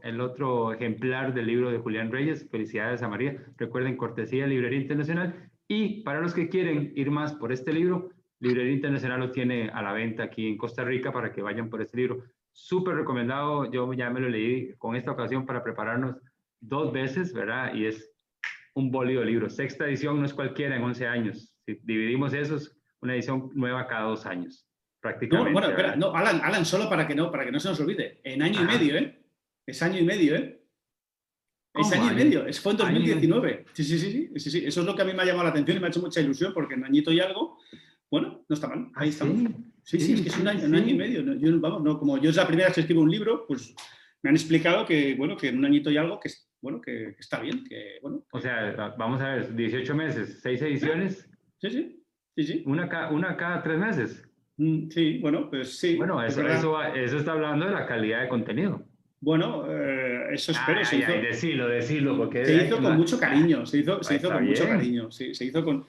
ejemplar del libro de Julián Reyes. Felicidades a María. Recuerden, cortesía de Librería Internacional. Y para los que quieren ir más por este libro, Librería Internacional lo tiene a la venta aquí en Costa Rica para que vayan por este libro. Súper recomendado. Yo ya me lo leí con esta ocasión para prepararnos 2 veces, ¿verdad? Y es un bólido libro. Sexta edición no es cualquiera en 11 años. Si dividimos eso, es una edición nueva cada 2 años, prácticamente. No, bueno, espera, no, Alan, solo para que no se nos olvide. En año y medio, ¿eh? Es año y medio, ¿eh? Es año y medio, fue en 2019. Sí. Eso es lo que a mí me ha llamado la atención y me ha hecho mucha ilusión porque en añito y algo, bueno, no está mal. Ahí estamos. Sí, es que es un año y medio. Yo, vamos, no, como yo es la primera vez que escribo un libro, pues me han explicado que, bueno, que en un añito y algo, que está bien. Que, bueno, o sea, vamos a ver, 18 meses, 6 ediciones. Sí. Una cada 3 meses. Sí, bueno, pues sí. Bueno, eso está hablando de la calidad de contenido. Bueno, eso espero. Decirlo, porque... Se hizo con mucho cariño, se hizo con mucho cariño, sí, se hizo con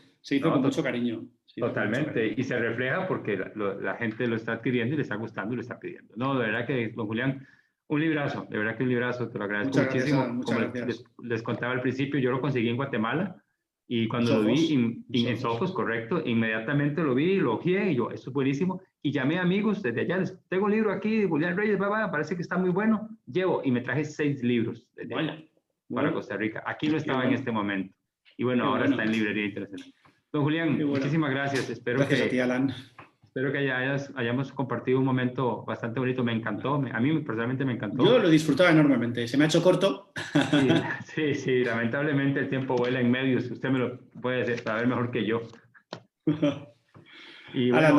mucho cariño. Totalmente, y se refleja porque la gente lo está adquiriendo y le está gustando y lo está pidiendo. No, de verdad que, don Julián, un librazo, de verdad que un librazo, te lo agradezco muchísimo. Muchas gracias. Les contaba al principio, yo lo conseguí en Guatemala y cuando lo vi en Sofos, correcto, inmediatamente lo vi, lo ojeé y yo, esto es buenísimo, y llamé a amigos desde allá, tengo un libro aquí de Julián Reyes, parece que está muy bueno, llevo y me traje 6 libros desde allá para Costa Rica. Aquí no estaba en este momento y bueno, ahora está en Librería Internacional. Don Julián, muchísimas gracias. Gracias a ti, Alan. Espero que hayamos compartido un momento bastante bonito. Me encantó. A mí personalmente me encantó. Yo lo he disfrutado enormemente. Se me ha hecho corto. Sí. Lamentablemente el tiempo vuela en medios. Usted me lo puede saber mejor que yo. Y bueno,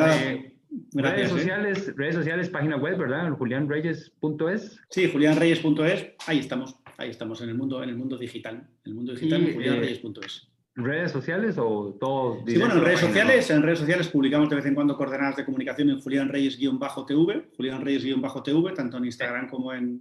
gracias, redes sociales, página web, ¿verdad? julianreyes.es. Sí, julianreyes.es. Ahí estamos en el mundo digital. En el mundo digital, julianreyes.es. ¿Redes sociales o todo? Sí, bueno, en redes sociales publicamos de vez en cuando coordenadas de comunicación en Julián Reyes-TV, tanto en Instagram como en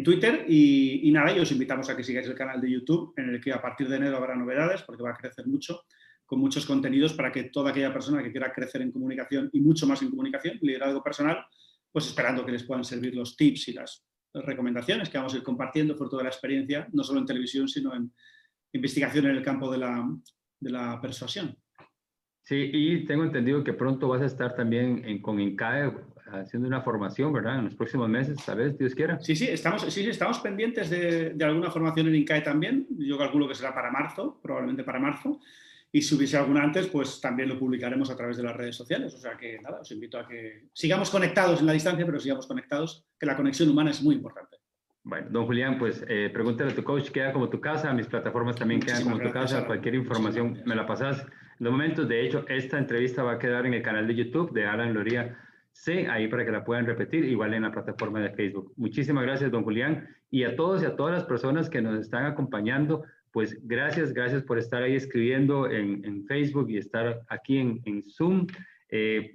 Twitter. Y nada, y os invitamos a que sigáis el canal de YouTube, en el que a partir de enero habrá novedades, porque va a crecer mucho, con muchos contenidos para que toda aquella persona que quiera crecer en comunicación y mucho más en comunicación, liderazgo personal, pues esperando que les puedan servir los tips y las recomendaciones que vamos a ir compartiendo por toda la experiencia, no solo en televisión, sino en investigación en el campo de la persuasión. Sí, y tengo entendido que pronto vas a estar también con INCAE haciendo una formación, ¿verdad? En los próximos meses, ¿sabes? Dios quiera. Sí, estamos pendientes de alguna formación en INCAE también. Yo calculo que será para marzo, probablemente para marzo. Y si hubiese alguna antes, pues también lo publicaremos a través de las redes sociales. O sea que nada, os invito a que sigamos conectados en la distancia, pero sigamos conectados, que la conexión humana es muy importante. Bueno, don Julián, pues pregúntale a tu coach, queda como tu casa, mis plataformas también quedan como tu casa, cualquier información me la pasas. En los momentos, de hecho, esta entrevista va a quedar en el canal de YouTube de Alan Loría C, ahí para que la puedan repetir, igual en la plataforma de Facebook. Muchísimas gracias, don Julián, y a todos y a todas las personas que nos están acompañando, pues gracias por estar ahí escribiendo en Facebook y estar aquí en Zoom.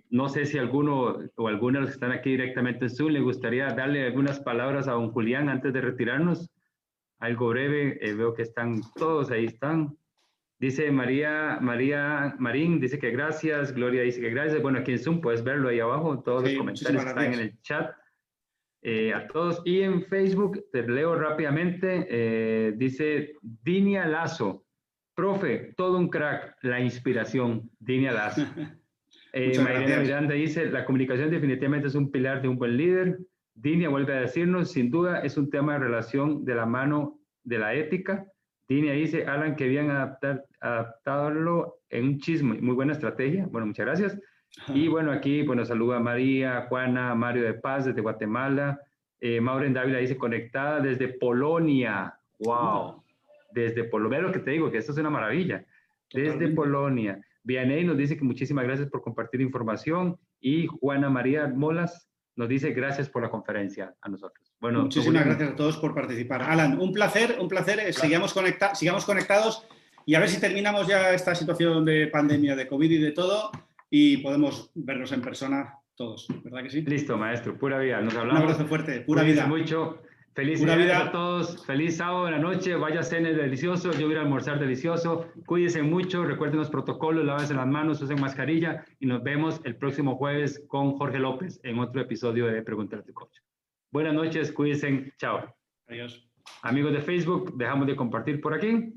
No sé si alguno o alguna de los que están aquí directamente en Zoom le gustaría darle algunas palabras a don Julián antes de retirarnos. Algo breve, veo que están todos, ahí están. Dice María Marín, dice que gracias, Gloria dice que gracias. Bueno, aquí en Zoom puedes verlo ahí abajo, todos los comentarios que están en el chat. A todos. Y en Facebook, te leo rápidamente, dice Dinia Lazo, profe, todo un crack, la inspiración, Dinia Lazo. Mayrena Miranda dice, la comunicación definitivamente es un pilar de un buen líder. Dinia vuelve a decirnos, sin duda es un tema de relación de la mano de la ética. Dinia dice, Alan, que bien adaptarlo en un chisme, muy buena estrategia. Bueno, muchas gracias. Y bueno, aquí bueno, saluda a María, Juana, Mario de Paz desde Guatemala. Maureen Dávila dice, conectada desde Polonia. ¡Wow! Desde Polonia, lo que te digo, que esto es una maravilla. Desde Polonia. Vianey nos dice que muchísimas gracias por compartir información. Y Juana María Molas nos dice gracias por la conferencia a nosotros. Bueno, muchísimas gracias a todos por participar. Alan, un placer. Claro. Sigamos conectados y a ver si terminamos ya esta situación de pandemia, de COVID y de todo y podemos vernos en persona todos, ¿verdad que sí? Listo, maestro, pura vida. Nos hablamos. Un abrazo fuerte, pura vida. Mucho. Felicidades a todos. Feliz sábado de la noche. Vaya a cenar delicioso. Yo voy a almorzar delicioso. Cuídense mucho. Recuerden los protocolos. Lávense las manos. Usen mascarilla. Y nos vemos el próximo jueves con Jorge López en otro episodio de Pregúntale a tu coach. Buenas noches. Cuídense. Chao. Adiós. Amigos de Facebook, dejamos de compartir por aquí.